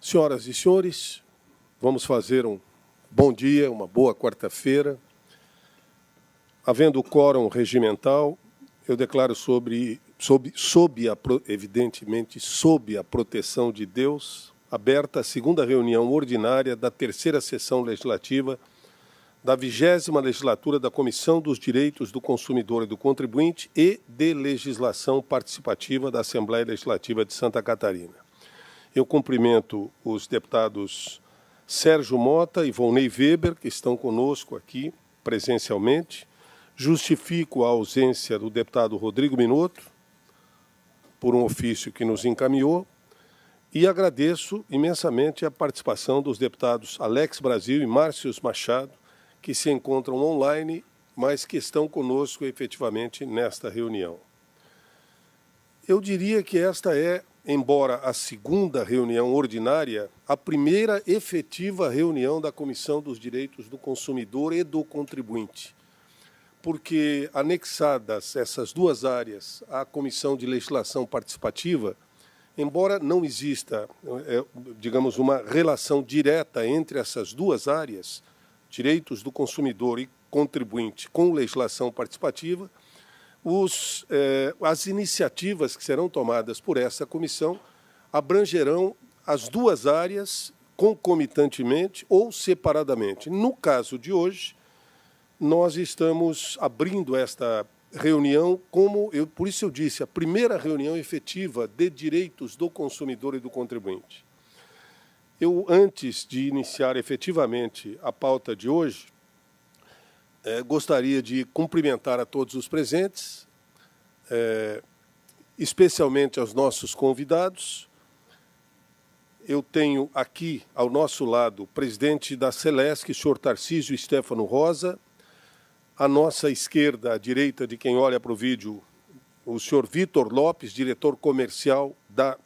Senhoras e senhores, vamos fazer um bom dia, uma boa quarta-feira. Havendo quórum regimental, eu declaro evidentemente, sob a proteção de Deus, aberta a segunda reunião ordinária da terceira sessão legislativa da 20ª legislatura da Comissão dos Direitos do Consumidor e do Contribuinte e de Legislação Participativa da Assembleia Legislativa de Santa Catarina. Eu cumprimento os deputados Sérgio Mota e Volney Weber, que estão conosco aqui presencialmente. Justifico a ausência do deputado Rodrigo Minotto, por um ofício que nos encaminhou, e agradeço imensamente a participação dos deputados Alex Brasil e Márcios Machado, que se encontram online, mas que estão conosco efetivamente nesta reunião. Eu diria que esta é, embora a segunda reunião ordinária, a primeira efetiva reunião da Comissão dos Direitos do Consumidor e do Contribuinte, porque anexadas essas duas áreas à Comissão de Legislação Participativa, embora não exista, digamos, uma relação direta entre essas duas áreas, direitos do consumidor e contribuinte com legislação participativa, as iniciativas que serão tomadas por essa comissão abrangerão as duas áreas concomitantemente ou separadamente. No caso de hoje, nós estamos abrindo esta reunião por isso eu disse, a primeira reunião efetiva de direitos do consumidor e do contribuinte. Eu, antes de iniciar efetivamente a pauta de hoje, gostaria de cumprimentar a todos os presentes, especialmente aos nossos convidados. Eu tenho aqui, ao nosso lado, o presidente da Celesc, senhor Tarcísio Stefano Rosa. À nossa esquerda, à direita de quem olha para o vídeo, o senhor Vitor Lopes, diretor comercial da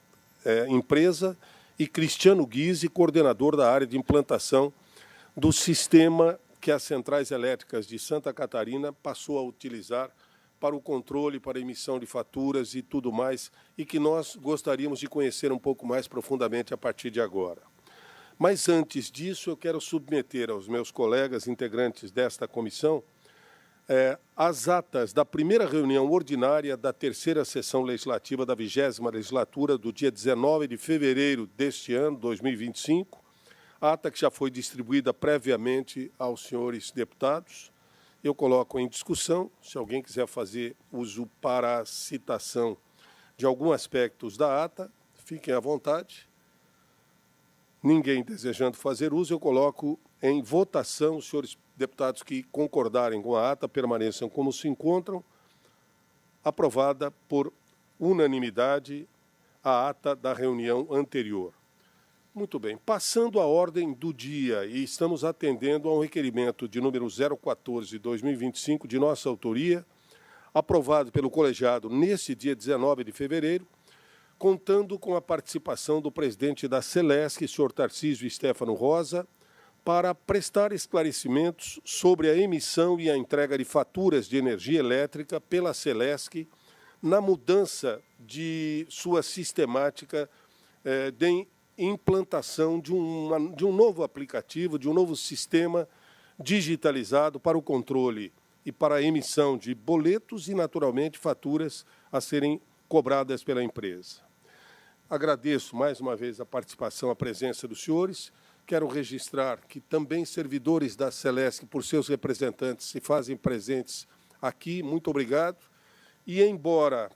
empresa, e Cristiano Guise, coordenador da área de implantação do sistema que as centrais elétricas de Santa Catarina passou a utilizar para o controle, para a emissão de faturas e tudo mais, e que nós gostaríamos de conhecer um pouco mais profundamente a partir de agora. Mas, antes disso, eu quero submeter aos meus colegas integrantes desta comissão as atas da primeira reunião ordinária da terceira sessão legislativa da 20ª legislatura do dia 19 de fevereiro deste ano, 2025, ata que já foi distribuída previamente aos senhores deputados. Eu coloco em discussão, se alguém quiser fazer uso para a citação de alguns aspectos da ata, fiquem à vontade. Ninguém desejando fazer uso, eu coloco em votação. Os senhores deputados que concordarem com a ata permaneçam como se encontram. Aprovada por unanimidade a ata da reunião anterior. Muito bem. Passando à ordem do dia, e estamos atendendo a um requerimento de número 014/2025, de nossa autoria, aprovado pelo colegiado nesse dia 19 de fevereiro, contando com a participação do presidente da Celesc, senhor Tarcísio Stefano Rosa, para prestar esclarecimentos sobre a emissão e a entrega de faturas de energia elétrica pela Celesc na mudança de sua sistemática de implantação de um novo aplicativo, de um novo sistema digitalizado para o controle e para a emissão de boletos e, naturalmente, faturas a serem cobradas pela empresa. Agradeço mais uma vez a participação, a presença dos senhores. Quero registrar que também servidores da Celesc, por seus representantes, se fazem presentes aqui. Muito obrigado. E, embora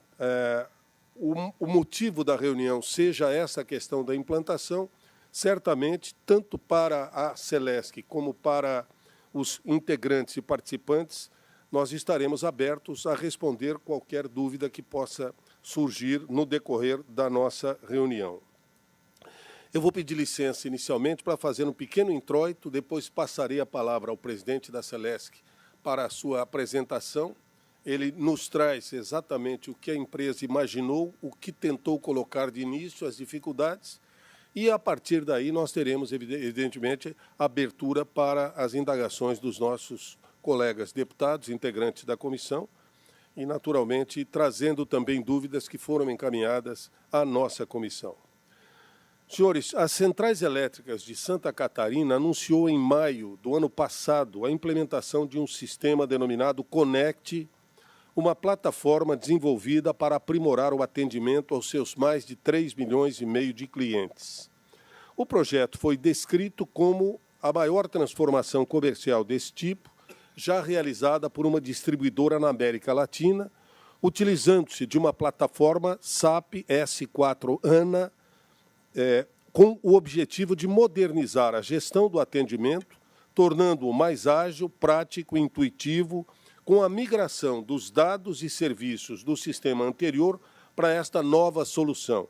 o motivo da reunião seja essa questão da implantação, certamente, tanto para a Celesc como para os integrantes e participantes, nós estaremos abertos a responder qualquer dúvida que possa surgir no decorrer da nossa reunião. Eu vou pedir licença inicialmente para fazer um pequeno introito, depois passarei a palavra ao presidente da Celesc para a sua apresentação. Ele nos traz exatamente o que a empresa imaginou, o que tentou colocar de início, as dificuldades, e, a partir daí, nós teremos, evidentemente, abertura para as indagações dos nossos colegas deputados, integrantes da comissão, e, naturalmente, trazendo também dúvidas que foram encaminhadas à nossa comissão. Senhores, as Centrais Elétricas de Santa Catarina anunciou em maio do ano passado a implementação de um sistema denominado Connect, uma plataforma desenvolvida para aprimorar o atendimento aos seus mais de 3,5 milhões de clientes. O projeto foi descrito como a maior transformação comercial desse tipo, já realizada por uma distribuidora na América Latina, utilizando-se de uma plataforma SAP S4HANA, com o objetivo de modernizar a gestão do atendimento, tornando-o mais ágil, prático e intuitivo, com a migração dos dados e serviços do sistema anterior para esta nova solução.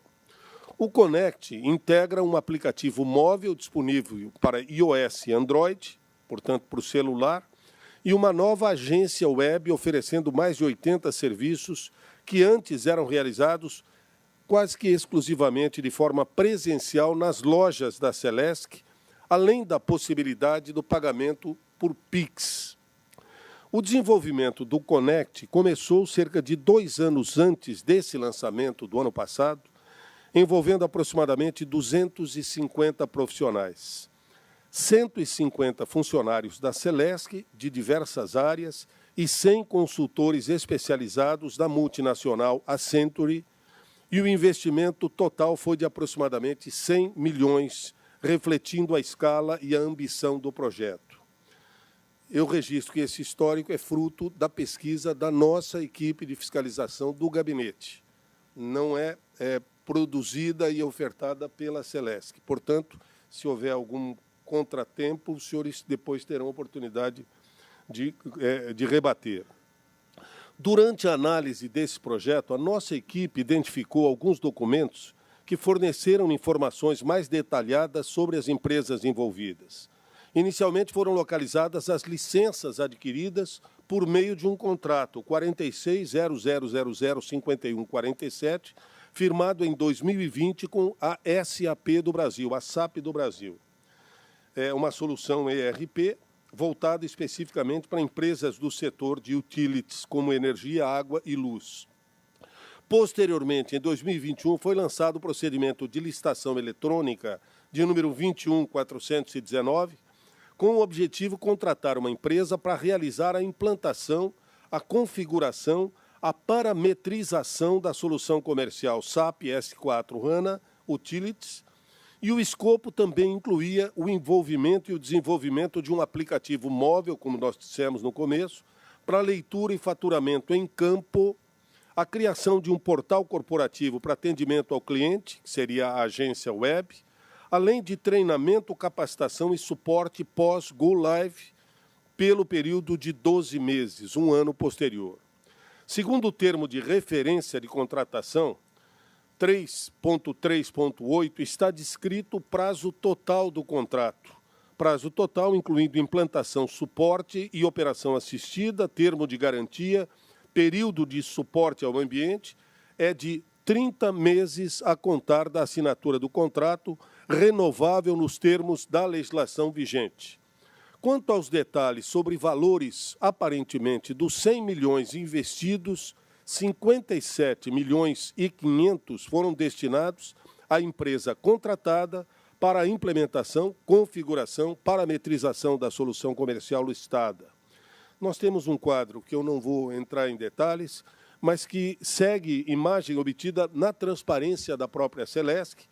O Connect integra um aplicativo móvel disponível para iOS e Android, portanto, para o celular, e uma nova agência web oferecendo mais de 80 serviços que antes eram realizados quase que exclusivamente de forma presencial nas lojas da Celesc, além da possibilidade do pagamento por Pix. O desenvolvimento do Connect começou cerca de 2 anos antes desse lançamento do ano passado, envolvendo aproximadamente 250 profissionais. 150 funcionários da Celesc, de diversas áreas, e 100 consultores especializados da multinacional Accenture, e o investimento total foi de aproximadamente 100 milhões, refletindo a escala e a ambição do projeto. Eu registro que esse histórico é fruto da pesquisa da nossa equipe de fiscalização do gabinete. Não é produzida e ofertada pela Celesc. Portanto, se houver algum contratempo, os senhores depois terão oportunidade de rebater. Durante a análise desse projeto, a nossa equipe identificou alguns documentos que forneceram informações mais detalhadas sobre as empresas envolvidas. Inicialmente foram localizadas as licenças adquiridas por meio de um contrato 46.00005147, firmado em 2020 com a SAP do Brasil, a SAP do Brasil. É uma solução ERP voltada especificamente para empresas do setor de utilities, como energia, água e luz. Posteriormente, em 2021, foi lançado o procedimento de licitação eletrônica de número 21419, com o objetivo de contratar uma empresa para realizar a implantação, a configuração, a parametrização da solução comercial SAP S4HANA Utilities, e o escopo também incluía o envolvimento e o desenvolvimento de um aplicativo móvel, como nós dissemos no começo, para leitura e faturamento em campo, a criação de um portal corporativo para atendimento ao cliente, que seria a agência web, além de treinamento, capacitação e suporte pós-Go Live pelo período de 12 meses, um ano posterior. Segundo o termo de referência de contratação, 3.3.8, está descrito o prazo total do contrato. Prazo total incluindo implantação, suporte e operação assistida, termo de garantia, período de suporte ao ambiente, é de 30 meses a contar da assinatura do contrato, renovável nos termos da legislação vigente. Quanto aos detalhes sobre valores, aparentemente, dos 100 milhões investidos, 57 milhões e 500 foram destinados à empresa contratada para a implementação, configuração, parametrização da solução comercial listada. Nós temos um quadro que eu não vou entrar em detalhes, mas que segue imagem obtida na transparência da própria Celesc,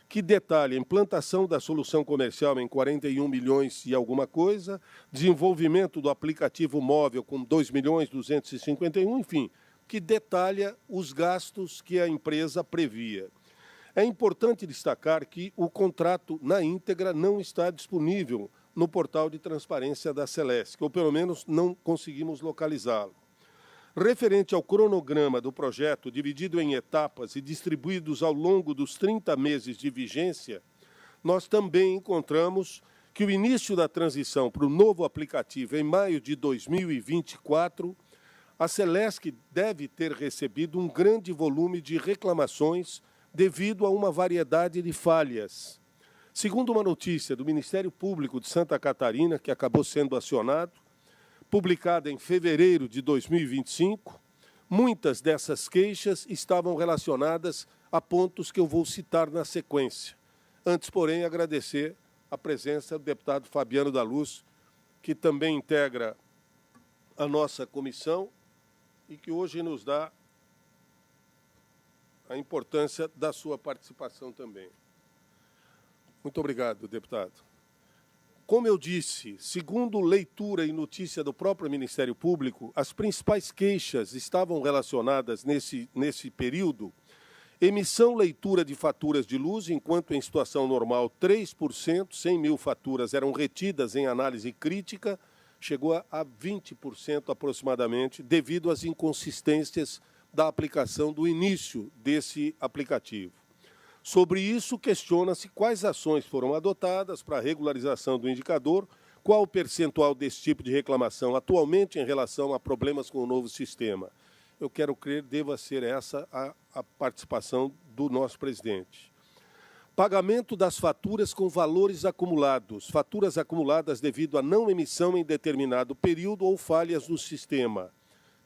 que detalha a implantação da solução comercial em 41 milhões e alguma coisa, desenvolvimento do aplicativo móvel com 2.251.000, enfim, que detalha os gastos que a empresa previa. É importante destacar que o contrato na íntegra não está disponível no portal de transparência da Celesc, ou pelo menos não conseguimos localizá-lo. Referente ao cronograma do projeto, dividido em etapas e distribuídos ao longo dos 30 meses de vigência, nós também encontramos que o início da transição para o novo aplicativo em maio de 2024, a Celesc deve ter recebido um grande volume de reclamações devido a uma variedade de falhas. Segundo uma notícia do Ministério Público de Santa Catarina, que acabou sendo acionado, publicada em fevereiro de 2025, muitas dessas queixas estavam relacionadas a pontos que eu vou citar na sequência. Antes, porém, agradecer a presença do deputado Fabiano da Luz, que também integra a nossa comissão e que hoje nos dá a importância da sua participação também. Muito obrigado, deputado. Como eu disse, segundo leitura e notícia do próprio Ministério Público, as principais queixas estavam relacionadas nesse período: emissão, leitura de faturas de luz, enquanto em situação normal 3%, 100 mil faturas eram retidas em análise crítica, chegou a 20% aproximadamente, devido às inconsistências da aplicação do início desse aplicativo. Sobre isso, questiona-se quais ações foram adotadas para a regularização do indicador, qual o percentual desse tipo de reclamação atualmente em relação a problemas com o novo sistema. Eu quero crer deva ser essa a participação do nosso presidente. Pagamento das faturas com valores acumulados, faturas acumuladas devido à não emissão em determinado período ou falhas no sistema.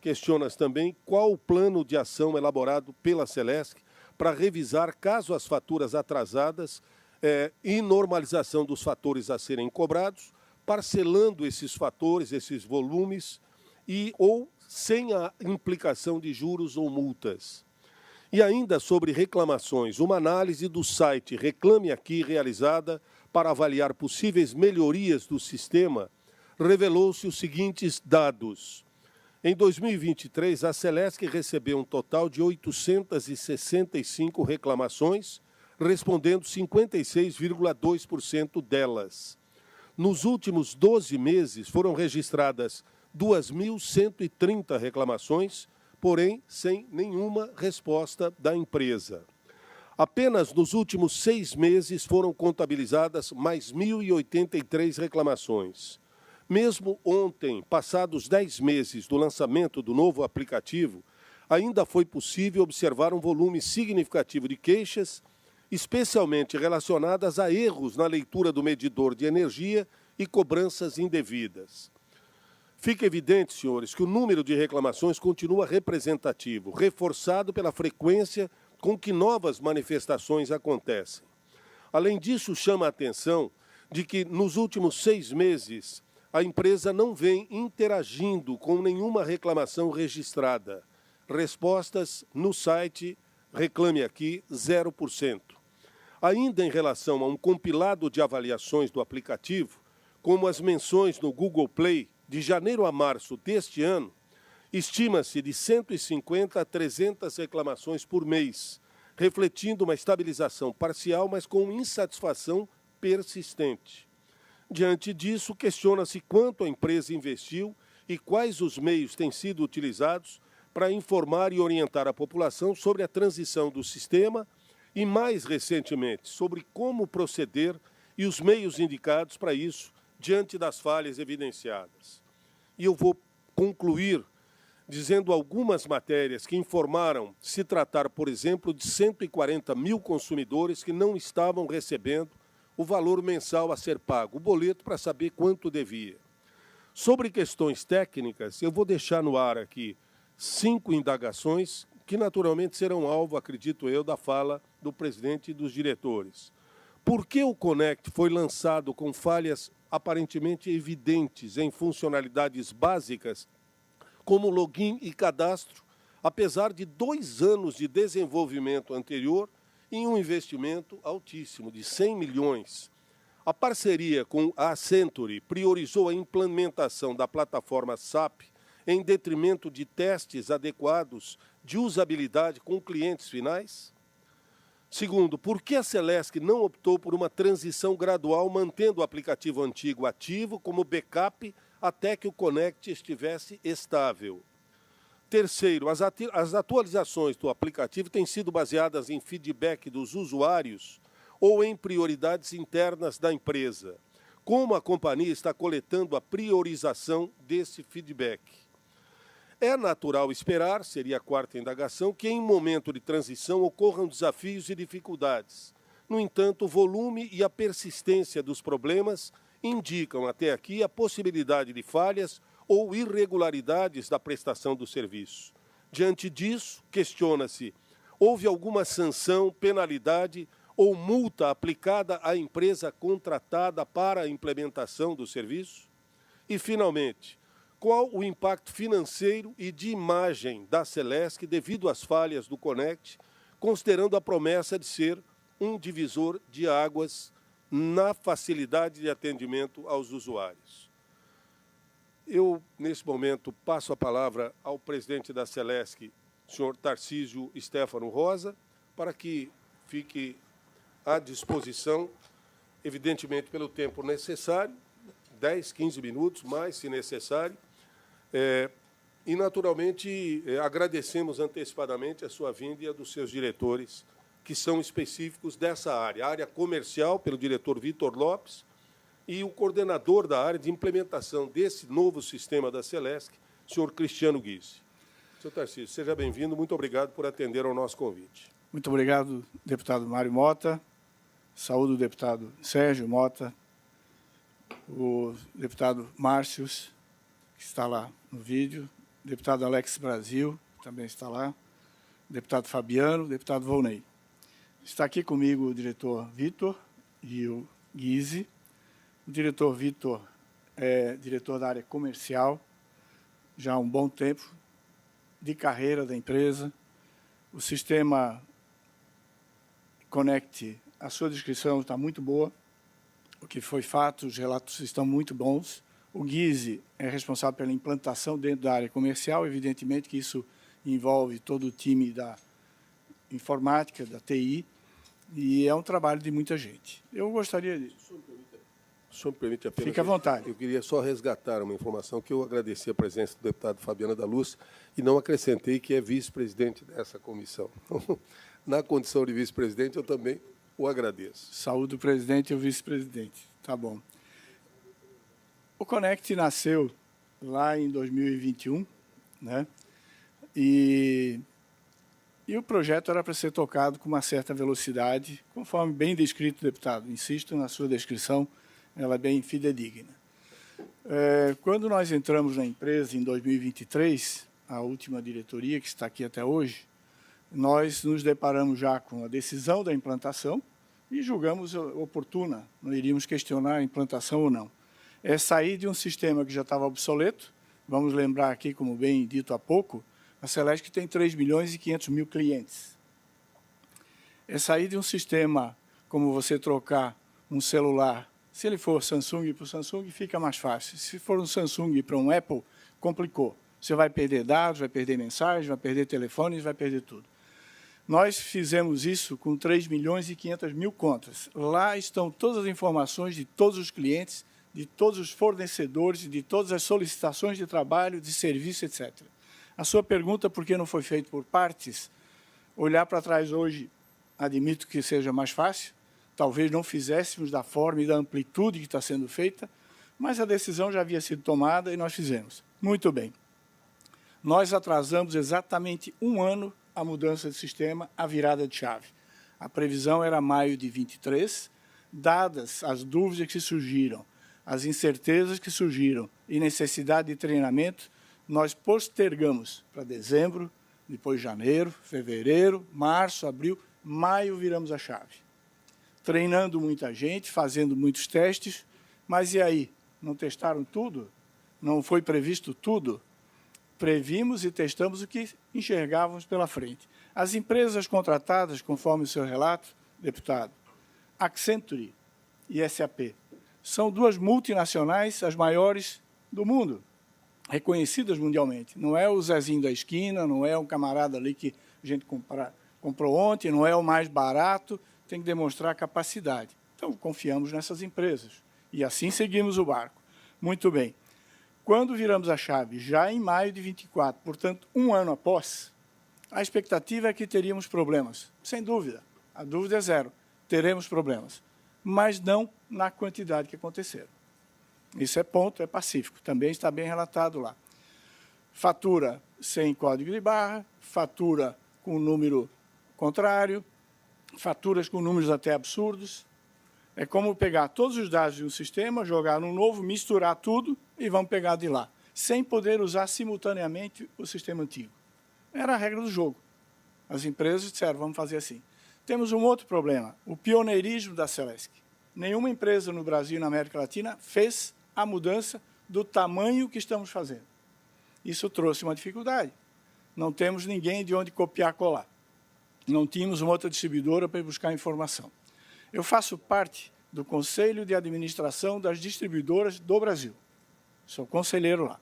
Questiona-se também qual o plano de ação elaborado pela Celesc para revisar, caso as faturas atrasadas, e normalização dos fatores a serem cobrados, parcelando esses fatores, esses volumes, ou sem a implicação de juros ou multas. E ainda sobre reclamações, uma análise do site Reclame Aqui, realizada para avaliar possíveis melhorias do sistema, revelou-se os seguintes dados. Em 2023, a Celesc recebeu um total de 865 reclamações, respondendo 56,2% delas. Nos últimos 12 meses, foram registradas 2.130 reclamações, porém sem nenhuma resposta da empresa. Apenas nos últimos 6 meses foram contabilizadas mais 1.083 reclamações. Mesmo ontem, passados 10 meses do lançamento do novo aplicativo, ainda foi possível observar um volume significativo de queixas, especialmente relacionadas a erros na leitura do medidor de energia e cobranças indevidas. Fica evidente, senhores, que o número de reclamações continua representativo, reforçado pela frequência com que novas manifestações acontecem. Além disso, chama a atenção de que, nos últimos 6 meses, a empresa não vem interagindo com nenhuma reclamação registrada. Respostas no site Reclame Aqui, 0%. Ainda em relação a um compilado de avaliações do aplicativo, como as menções no Google Play, de janeiro a março deste ano, estima-se de 150 a 300 reclamações por mês, refletindo uma estabilização parcial, mas com insatisfação persistente. Diante disso, questiona-se quanto a empresa investiu e quais os meios têm sido utilizados para informar e orientar a população sobre a transição do sistema e, mais recentemente, sobre como proceder e os meios indicados para isso, diante das falhas evidenciadas. E eu vou concluir dizendo algumas matérias que informaram se tratar, por exemplo, de 140 mil consumidores que não estavam recebendo o valor mensal a ser pago, o boleto para saber quanto devia. Sobre questões técnicas, eu vou deixar no ar aqui 5 indagações que naturalmente serão alvo, acredito eu, da fala do presidente e dos diretores. Por que o Connect foi lançado com falhas aparentemente evidentes em funcionalidades básicas, como login e cadastro, apesar de 2 anos de desenvolvimento anterior e um investimento altíssimo, de 100 milhões? A parceria com a Accenture priorizou a implementação da plataforma SAP em detrimento de testes adequados de usabilidade com clientes finais? Segundo, por que a Celesc não optou por uma transição gradual, mantendo o aplicativo antigo ativo como backup até que o Connect estivesse estável? Terceiro, as atualizações do aplicativo têm sido baseadas em feedback dos usuários ou em prioridades internas da empresa. Como a companhia está coletando a priorização desse feedback? É natural esperar, seria a 4ª indagação, que em momento de transição ocorram desafios e dificuldades. No entanto, o volume e a persistência dos problemas indicam até aqui a possibilidade de falhas ou irregularidades da prestação do serviço. Diante disso, questiona-se: houve alguma sanção, penalidade ou multa aplicada à empresa contratada para a implementação do serviço? E, finalmente, qual o impacto financeiro e de imagem da Celesc devido às falhas do Connect, considerando a promessa de ser um divisor de águas na facilidade de atendimento aos usuários? Eu, nesse momento, passo a palavra ao presidente da Celesc, senhor Tarcísio Stefano Rosa, para que fique à disposição, evidentemente pelo tempo necessário, 10, 15 minutos, mais se necessário. E, naturalmente, agradecemos antecipadamente a sua vinda e a dos seus diretores, que são específicos dessa área. A área comercial, pelo diretor Vitor Lopes, e o coordenador da área de implementação desse novo sistema da Celesc, senhor Cristiano Guise. Senhor Tarcísio, seja bem-vindo. Muito obrigado por atender ao nosso convite. Muito obrigado, deputado Mário Mota. Saúdo o deputado Sérgio Mota, o deputado Márcios, que está lá no vídeo, o deputado Alex Brasil, que também está lá, o deputado Fabiano, o deputado Volney. Está aqui comigo o diretor Vitor e o Guise. O diretor Vitor é diretor da área comercial, já há um bom tempo, de carreira da empresa. O sistema Connect, a sua descrição está muito boa, o que foi fato, os relatos estão muito bons. O Guise é responsável pela implantação dentro da área comercial, evidentemente que isso envolve todo o time da informática, da TI, e é um trabalho de muita gente. Eu gostaria de... O senhor me permite apenas... Fique à vontade. Eu queria só resgatar uma informação que eu agradeci a presença do deputado Fabiano da Luz e não acrescentei que é vice-presidente dessa comissão. Na condição de vice-presidente, eu também o agradeço. Saúde o presidente e o vice-presidente. Tá bom. O Connect nasceu lá em 2021, né? E o projeto era para ser tocado com uma certa velocidade, conforme bem descrito, deputado. Insisto na sua descrição, ela é bem fidedigna. Quando nós entramos na empresa em 2023, a última diretoria, que está aqui até hoje, nós nos deparamos já com a decisão da implantação e julgamos oportuna, não iríamos questionar a implantação ou não. É sair de um sistema que já estava obsoleto, vamos lembrar aqui, como bem dito há pouco, a Celesc tem 3 milhões e 500 mil clientes. É sair de um sistema como você trocar um celular. Se ele for Samsung para o Samsung, fica mais fácil. Se for um Samsung para um Apple, complicou. Você vai perder dados, vai perder mensagens, vai perder telefones, vai perder tudo. Nós fizemos isso com 3 milhões e 500 mil contas. Lá estão todas as informações de todos os clientes, de todos os fornecedores, de todas as solicitações de trabalho, de serviço, etc. A sua pergunta, por que não foi feito por partes? Olhar para trás hoje, admito que seja mais fácil, talvez não fizéssemos da forma e da amplitude que está sendo feita, mas a decisão já havia sido tomada e nós fizemos. Muito bem. Nós atrasamos exatamente 1 ano a mudança de sistema, a virada de chave. A previsão era maio de 23, dadas as dúvidas que surgiram, as incertezas que surgiram e necessidade de treinamento, nós postergamos para dezembro, depois janeiro, fevereiro, março, abril, maio viramos a chave. Treinando muita gente, fazendo muitos testes, mas e aí? Não testaram tudo? Não foi previsto tudo? Previmos e testamos o que enxergávamos pela frente. As empresas contratadas, conforme o seu relato, deputado, Accenture e SAP, são 2 multinacionais, as maiores do mundo, reconhecidas mundialmente. Não é o Zezinho da esquina, não é um camarada ali que a gente comprou ontem, não é o mais barato, tem que demonstrar capacidade. Então, confiamos nessas empresas. E assim seguimos o barco. Muito bem. Quando viramos a chave, já em maio de 24, portanto, 1 ano após, a expectativa é que teríamos problemas. Sem dúvida. A dúvida é zero. Teremos problemas. Mas não na quantidade que aconteceram. Isso é ponto, é pacífico. Também está bem relatado lá. Fatura sem código de barra, fatura com número contrário, faturas com números até absurdos. É como pegar todos os dados de um sistema, jogar num novo, misturar tudo e vamos pegar de lá, sem poder usar simultaneamente o sistema antigo. Era a regra do jogo. As empresas disseram, vamos fazer assim. Temos um outro problema, o pioneirismo da Celesc. Nenhuma empresa no Brasil e na América Latina fez a mudança do tamanho que estamos fazendo. Isso trouxe uma dificuldade. Não temos ninguém de onde copiar e colar. Não tínhamos uma outra distribuidora para ir buscar informação. Eu faço parte do Conselho de Administração das Distribuidoras do Brasil. Sou conselheiro lá.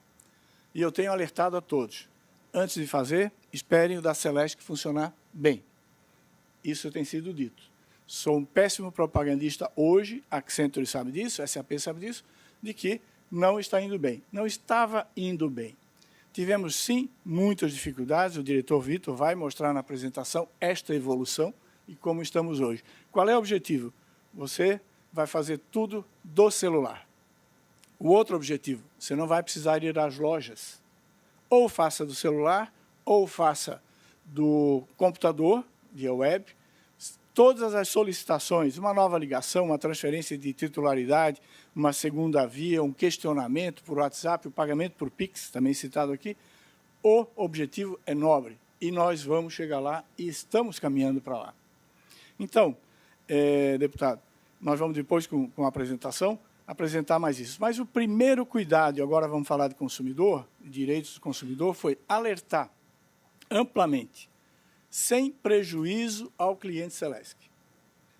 E eu tenho alertado a todos. Antes de fazer, esperem o da Celesc funcionar bem. Isso tem sido dito. Sou um péssimo propagandista hoje, a Accenture sabe disso, a SAP sabe disso, de que não está indo bem. Não estava indo bem. Tivemos, sim, muitas dificuldades. O diretor Vitor vai mostrar na apresentação esta evolução e como estamos hoje. Qual é o objetivo? Você vai fazer tudo do celular. O outro objetivo, você não vai precisar ir às lojas. Ou faça do celular, ou faça do computador, via web. Todas as solicitações, uma nova ligação, uma transferência de titularidade, uma segunda via, um questionamento por WhatsApp, o pagamento por Pix, também citado aqui, o objetivo é nobre. E nós vamos chegar lá e estamos caminhando para lá. Então, deputado, nós vamos depois, com a apresentação, apresentar mais isso. Mas o primeiro cuidado, e agora vamos falar de consumidor, direitos do consumidor, foi alertar amplamente, sem prejuízo ao cliente Celesc.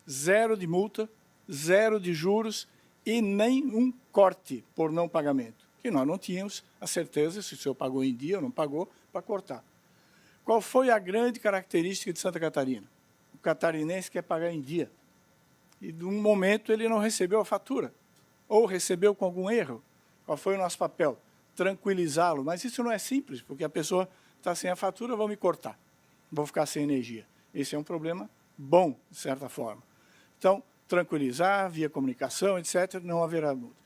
0 de multa, 0 de juros e nenhum corte por não pagamento, que nós não tínhamos a certeza se o senhor pagou em dia ou não pagou para cortar. Qual foi a grande característica de Santa Catarina? O catarinense quer pagar em dia. E, de um momento, ele não recebeu a fatura, ou recebeu com algum erro. Qual foi o nosso papel? Tranquilizá-lo. Mas isso não é simples, porque a pessoa está sem a fatura, vão me cortar. Vou ficar sem energia. Esse é um problema bom, de certa forma. Então, tranquilizar, via comunicação, etc., não haverá multa.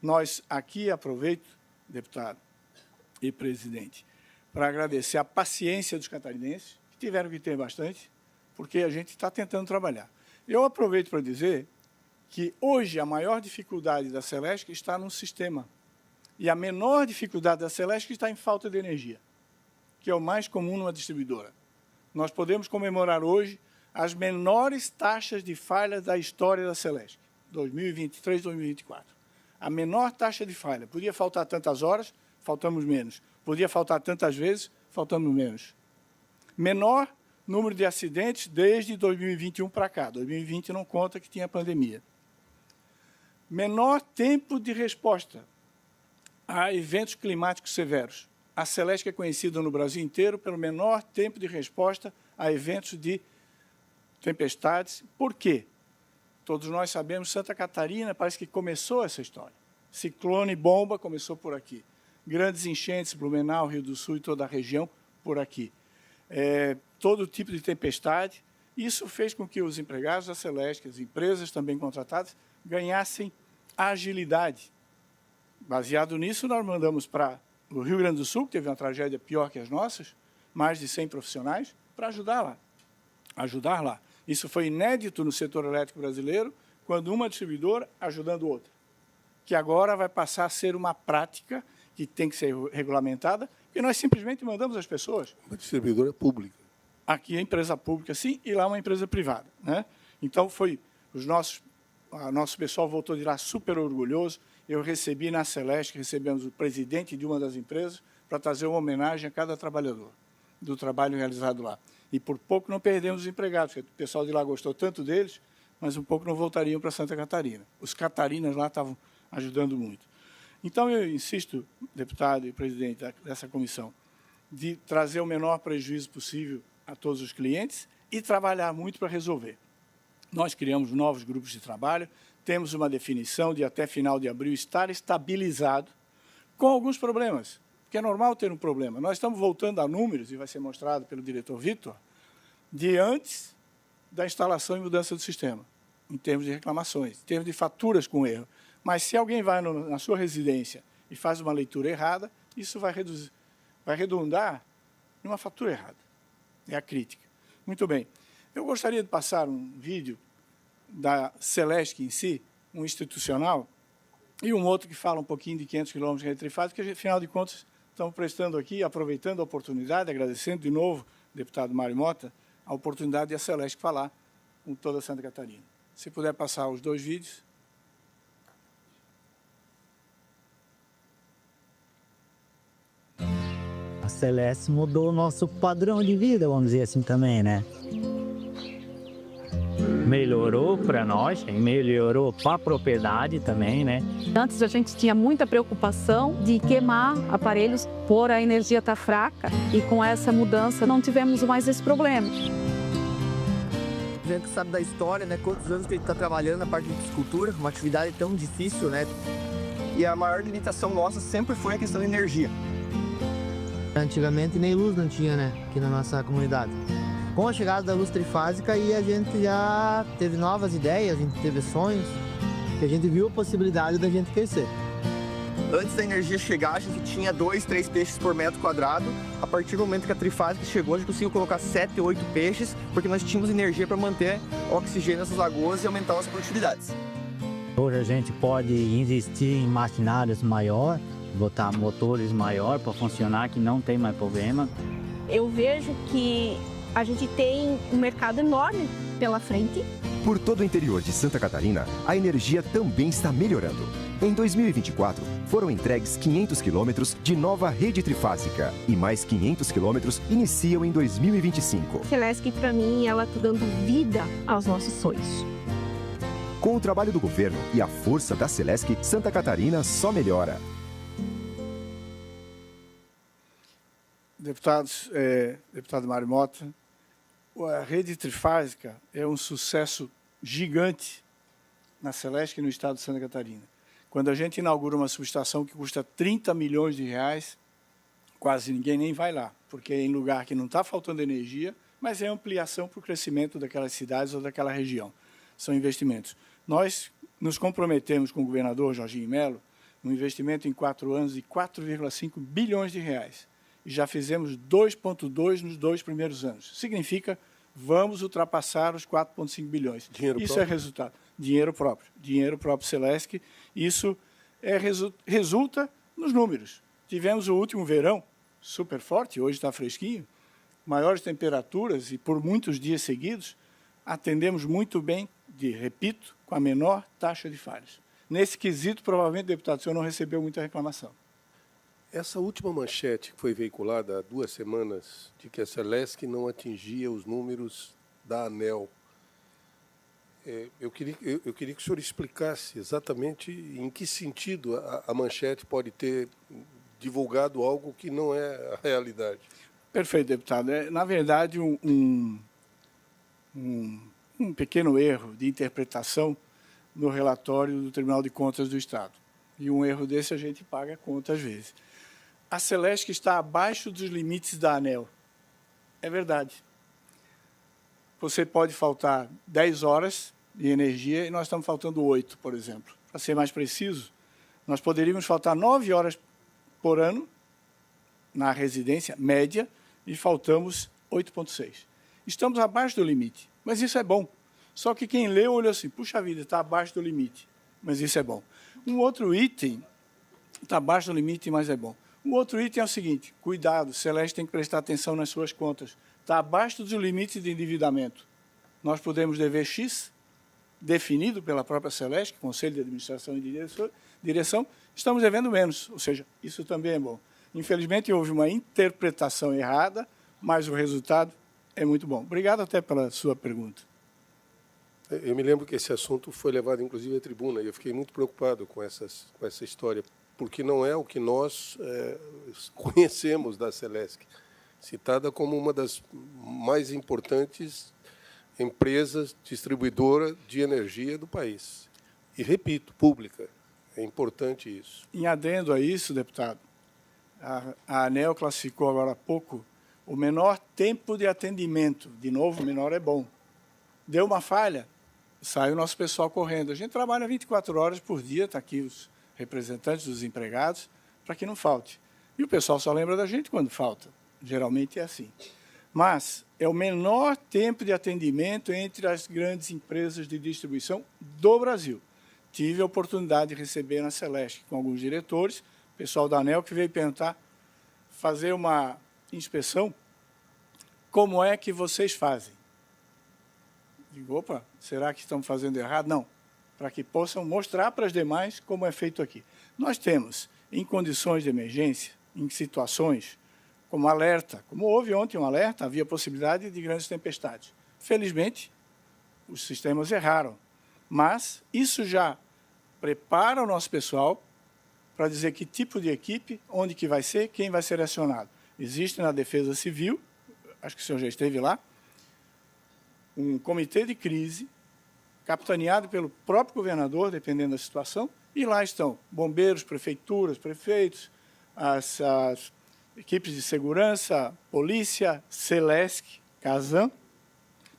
Nós aqui, aproveito, deputado e presidente, para agradecer a paciência dos catarinenses, que tiveram que ter bastante, porque a gente está tentando trabalhar. Eu aproveito para dizer que hoje a maior dificuldade da Celesc está no sistema. E a menor dificuldade da Celesc está em falta de energia, que é o mais comum numa distribuidora. Nós podemos comemorar hoje as menores taxas de falha da história da Celesc, 2023, 2024. A menor taxa de falha. Podia faltar tantas horas, faltamos menos. Podia faltar tantas vezes, faltamos menos. Menor número de acidentes desde 2021 para cá. 2020 não conta, que tinha pandemia. Menor tempo de resposta a eventos climáticos severos. A Celesc é conhecida no Brasil inteiro pelo menor tempo de resposta a eventos de tempestades. Por quê? Todos nós sabemos, Santa Catarina parece que começou essa história. Ciclone bomba começou por aqui. Grandes enchentes, Blumenau, Rio do Sul e toda a região por aqui. Todo tipo de tempestade. Isso fez com que os empregados da Celesc, as empresas também contratadas, ganhassem agilidade. Baseado nisso, nós mandamos para o Rio Grande do Sul, que teve uma tragédia pior que as nossas, mais de 100 profissionais, para ajudar lá. Isso foi inédito no setor elétrico brasileiro, quando uma distribuidora ajudando outra, que agora vai passar a ser uma prática que tem que ser regulamentada, porque nós simplesmente mandamos as pessoas. Uma distribuidora pública. Aqui é empresa pública, sim, e lá é uma empresa privada, né? Então, nosso pessoal voltou de lá super orgulhoso. Eu recebi na Celesc, recebemos o presidente de uma das empresas para trazer uma homenagem a cada trabalhador do trabalho realizado lá. E por pouco não perdemos os empregados, porque o pessoal de lá gostou tanto deles, mas um pouco não voltariam para Santa Catarina. Os catarinas lá estavam ajudando muito. Então, eu insisto, deputado e presidente dessa comissão, de trazer o menor prejuízo possível a todos os clientes e trabalhar muito para resolver. Nós criamos novos grupos de trabalho, temos uma definição de até final de abril estar estabilizado, com alguns problemas, porque é normal ter um problema. Nós estamos voltando a números, e vai ser mostrado pelo diretor Vitor, de antes da instalação e mudança do sistema, em termos de reclamações, em termos de faturas com erro. Mas se alguém vai na sua residência e faz uma leitura errada, isso vai redundar numa fatura errada. É a crítica. Muito bem. Eu gostaria de passar um vídeo da Celesc em si, um institucional, e um outro que fala um pouquinho de 500 quilômetros de rede trifásica, porque, afinal de contas, estamos prestando aqui, aproveitando a oportunidade, agradecendo de novo, deputado Mário Mota, a oportunidade de a Celesc falar com toda Santa Catarina. Se puder passar os 2 vídeos. A Celesc mudou o nosso padrão de vida, vamos dizer assim também, né? Melhorou para nós, melhorou para a propriedade também, né? Antes a gente tinha muita preocupação de queimar aparelhos por a energia estar fraca e com essa mudança não tivemos mais esse problema. A gente sabe da história, né? Quantos anos que a gente está trabalhando na parte de escultura, uma atividade tão difícil, né? E a maior limitação nossa sempre foi a questão da energia. Antigamente nem luz não tinha, né? Aqui na nossa comunidade. Com a chegada da luz trifásica, aí a gente já teve novas ideias, a gente teve sonhos, que a gente viu a possibilidade da gente crescer. Antes da energia chegar, a gente tinha 2, 3 peixes por metro quadrado. A partir do momento que a trifásica chegou, a gente conseguiu colocar 7, 8 peixes, porque nós tínhamos energia para manter o oxigênio nessas lagoas e aumentar as produtividades. Hoje a gente pode investir em maquinários maior, botar motores maior para funcionar, que não tem mais problema. Eu vejo que a gente tem um mercado enorme pela frente. Por todo o interior de Santa Catarina, a energia também está melhorando. Em 2024, foram entregues 500 quilômetros de nova rede trifásica e mais 500 quilômetros iniciam em 2025. Celesc, para mim, ela está dando vida aos nossos sonhos. Com o trabalho do governo e a força da Celesc, Santa Catarina só melhora. Deputados, deputado Mário Mota, a rede trifásica é um sucesso gigante na Celesc e no estado de Santa Catarina. Quando a gente inaugura uma subestação que custa 30 milhões de reais, quase ninguém nem vai lá, porque é em lugar que não está faltando energia, mas é ampliação para o crescimento daquelas cidades ou daquela região. São investimentos. Nós nos comprometemos com o governador Jorginho Melo um investimento em 4 anos de 4,5 bilhões de reais. E já fizemos 2,2 nos 2 primeiros anos. Significa, vamos ultrapassar os 4,5 bilhões. Isso é resultado. Dinheiro próprio Celesc. Isso resulta nos números. Tivemos o último verão super forte, hoje está fresquinho, maiores temperaturas e por muitos dias seguidos, atendemos muito bem, repito, com a menor taxa de falhas. Nesse quesito, provavelmente, deputado, o senhor não recebeu muita reclamação. Essa última manchete que foi veiculada há 2 semanas, de que a Celesc não atingia os números da ANEEL, eu queria que o senhor explicasse exatamente em que sentido a manchete pode ter divulgado algo que não é a realidade. Perfeito, deputado. Na verdade, um pequeno erro de interpretação no relatório do Tribunal de Contas do Estado. E um erro desse a gente paga conta às vezes. A Celesc está abaixo dos limites da ANEEL. É verdade. Você pode faltar 10 horas de energia e nós estamos faltando 8, por exemplo. Para ser mais preciso, nós poderíamos faltar 9 horas por ano na residência média e faltamos 8,6. Estamos abaixo do limite, mas isso é bom. Só que quem leu olhou assim, puxa vida, está abaixo do limite, mas isso é bom. Um outro item, está abaixo do limite, mas é bom. Um outro item é o seguinte, cuidado, Celeste tem que prestar atenção nas suas contas. Está abaixo do limite de endividamento. Nós podemos dever X, definido pela própria Celeste, Conselho de Administração e de Direção, estamos devendo menos, ou seja, isso também é bom. Infelizmente, houve uma interpretação errada, mas o resultado é muito bom. Obrigado até pela sua pergunta. Eu me lembro que esse assunto foi levado, inclusive, à tribuna, e eu fiquei muito preocupado com essa história, porque não é o que nós conhecemos da Celesc, citada como uma das mais importantes empresas distribuidora de energia do país. E, repito, pública. É importante isso. Em adendo a isso, deputado, a ANEEL classificou agora há pouco o menor tempo de atendimento. De novo, menor é bom. Deu uma falha, sai o nosso pessoal correndo. A gente trabalha 24 horas por dia, está aqui os representantes dos empregados, para que não falte. E o pessoal só lembra da gente quando falta. Geralmente é assim. Mas é o menor tempo de atendimento entre as grandes empresas de distribuição do Brasil. Tive a oportunidade de receber na Celesc com alguns diretores, o pessoal da ANEEL que veio perguntar, fazer uma inspeção, como é que vocês fazem? Digo, opa, será que estão fazendo errado? Não, para que possam mostrar para as demais como é feito aqui. Nós temos, em condições de emergência, em situações como alerta, como houve ontem um alerta, havia possibilidade de grandes tempestades. Felizmente, os sistemas erraram, mas isso já prepara o nosso pessoal para dizer que tipo de equipe, onde que vai ser, quem vai ser acionado. Existe na Defesa Civil, acho que o senhor já esteve lá, um comitê de crise, capitaneado pelo próprio governador, dependendo da situação, e lá estão bombeiros, prefeituras, prefeitos, as equipes de segurança, polícia, Celesc, Casan,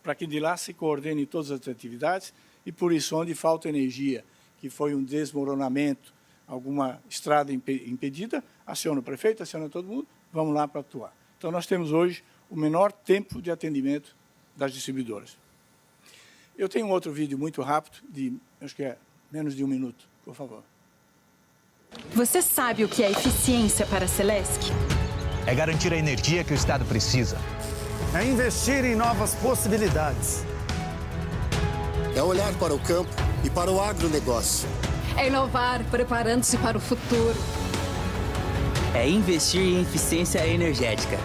para que de lá se coordene todas as atividades, e por isso, onde falta energia, que foi um desmoronamento, alguma estrada impedida, aciona o prefeito, aciona todo mundo, vamos lá para atuar. Então, nós temos hoje o menor tempo de atendimento das distribuidoras. Eu tenho um outro vídeo muito rápido, acho que é menos de 1 minuto, por favor. Você sabe o que é eficiência para a Celesc? É garantir a energia que o Estado precisa. É investir em novas possibilidades. É olhar para o campo e para o agronegócio. É inovar, preparando-se para o futuro. É investir em eficiência energética.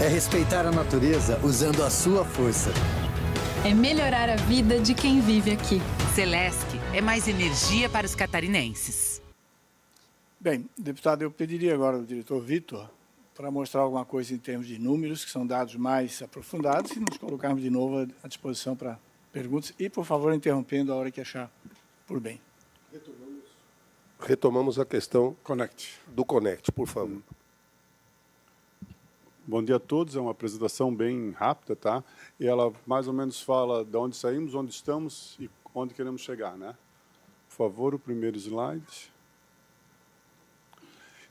É respeitar a natureza usando a sua força. É melhorar a vida de quem vive aqui. Celesc é mais energia para os catarinenses. Bem, deputado, eu pediria agora ao diretor Vitor para mostrar alguma coisa em termos de números, que são dados mais aprofundados, e nos colocarmos de novo à disposição para perguntas. E, por favor, interrompendo a hora que achar por bem. Retomamos a questão Connect. do Connect, por favor. Bom dia a todos, é uma apresentação bem rápida, tá? E ela mais ou menos fala de onde saímos, onde estamos e onde queremos chegar, né? Por favor, o primeiro slide.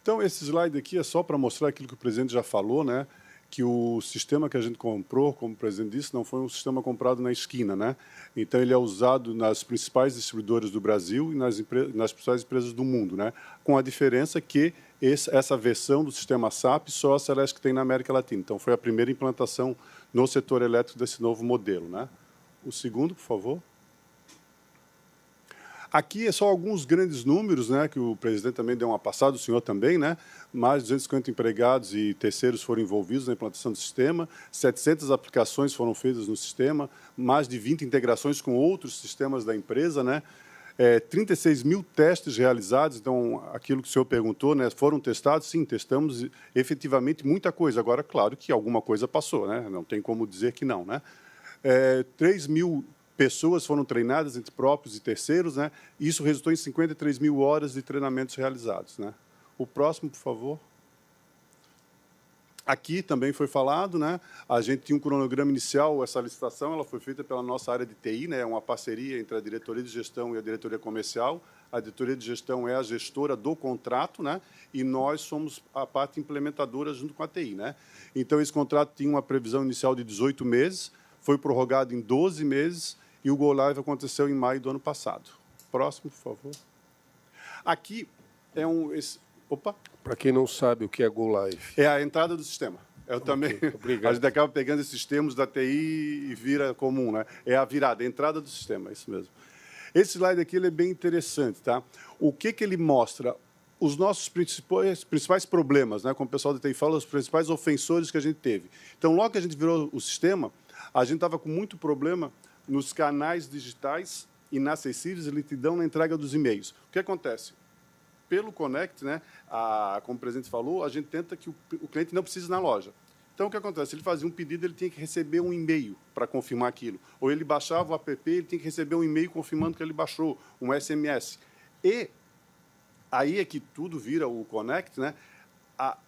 Então, esse slide aqui é só para mostrar aquilo que o presidente já falou, né? Que o sistema que a gente comprou, como o presidente disse, não foi um sistema comprado na esquina, né? Então, ele é usado nas principais distribuidoras do Brasil e nas principais empresas do mundo, né? Com a diferença que essa versão do sistema SAP só a Celesc tem na América Latina. Então, foi a primeira implantação no setor elétrico desse novo modelo, né? O segundo, por favor. Aqui é só alguns grandes números, né, que o presidente também deu uma passada, o senhor também, né? Mais de 250 empregados e terceiros foram envolvidos na implantação do sistema, 700 aplicações foram feitas no sistema, mais de 20 integrações com outros sistemas da empresa, né? 36 mil testes realizados, então, aquilo que o senhor perguntou, né, foram testados? Sim, testamos efetivamente muita coisa. Agora, claro que alguma coisa passou, né? Não tem como dizer que não, né? 3 mil pessoas foram treinadas entre próprios e terceiros, né? Isso resultou em 53 mil horas de treinamentos realizados, né? O próximo, por favor. Aqui também foi falado, né? A gente tinha um cronograma inicial, essa licitação ela foi feita pela nossa área de TI, né? Uma parceria entre a diretoria de gestão e a diretoria comercial. A diretoria de gestão é a gestora do contrato, né? E nós somos a parte implementadora junto com a TI, né? Então, esse contrato tinha uma previsão inicial de 18 meses, foi prorrogado em 12 meses, e o Go Live aconteceu em maio do ano passado. Próximo, por favor. Aqui é opa. Para quem não sabe o que é Go Live. É a entrada do sistema. Eu também. Obrigado. A gente acaba pegando esses termos da TI e vira comum, né? É a virada, a entrada do sistema, é isso mesmo. Esse slide aqui ele é bem interessante, tá? O que ele mostra? Os nossos principais problemas, né? Como o pessoal da TI fala, os principais ofensores que a gente teve. Então, logo que a gente virou o sistema, a gente estava com muito problema nos canais digitais inacessíveis e lentidão na entrega dos e-mails. O que acontece? Pelo Connect, né, como o presidente falou, a gente tenta que o cliente não precise ir na loja. Então, o que acontece? Ele fazia um pedido, ele tinha que receber um e-mail para confirmar aquilo. Ou ele baixava o app, ele tinha que receber um e-mail confirmando que ele baixou, um SMS. E aí é que tudo vira o Connect, né?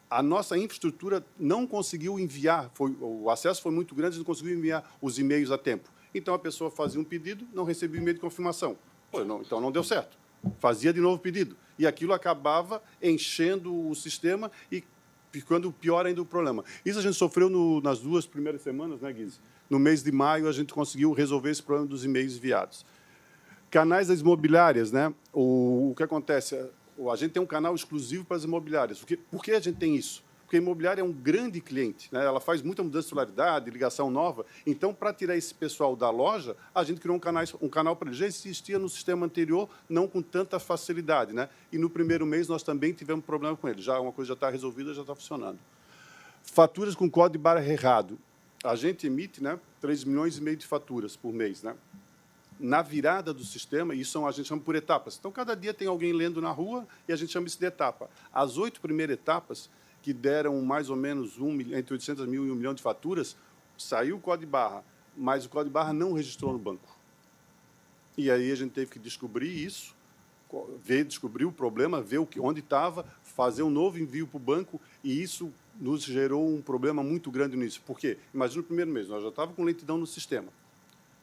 A nossa infraestrutura não conseguiu enviar, o acesso foi muito grande, não conseguiu enviar os e-mails a tempo. Então, a pessoa fazia um pedido, não recebia e-mail de confirmação. Então, não deu certo. Fazia de novo o pedido. E aquilo acabava enchendo o sistema e ficando pior ainda o problema. Isso a gente sofreu nas 2 primeiras semanas, né, Guise? No mês de maio, a gente conseguiu resolver esse problema dos e-mails enviados. Canais das imobiliárias, né? O que acontece? A gente tem um canal exclusivo para as imobiliárias. Por que a gente tem isso? Porque a imobiliária é um grande cliente, né? Ela faz muita mudança de titularidade, ligação nova. Então, para tirar esse pessoal da loja, a gente criou um canal para eles. Já existia no sistema anterior, não com tanta facilidade, né? E no primeiro mês nós também tivemos problema com ele. Já uma coisa já está resolvida, já está funcionando. Faturas com código de barra errado. A gente emite, né, 3,5 milhões de faturas por mês, né? Na virada do sistema, isso a gente chama por etapas. Então, cada dia tem alguém lendo na rua e a gente chama isso de etapa. As 8 primeiras etapas, que deram mais ou menos entre 800 mil e 1 milhão de faturas, saiu o código de barra, mas o código de barra não registrou no banco. E aí a gente teve que descobrir isso, descobrir o problema, ver onde estava, fazer um novo envio para o banco, e isso nos gerou um problema muito grande nisso. Por quê? Imagina o primeiro mês, nós já estávamos com lentidão no sistema,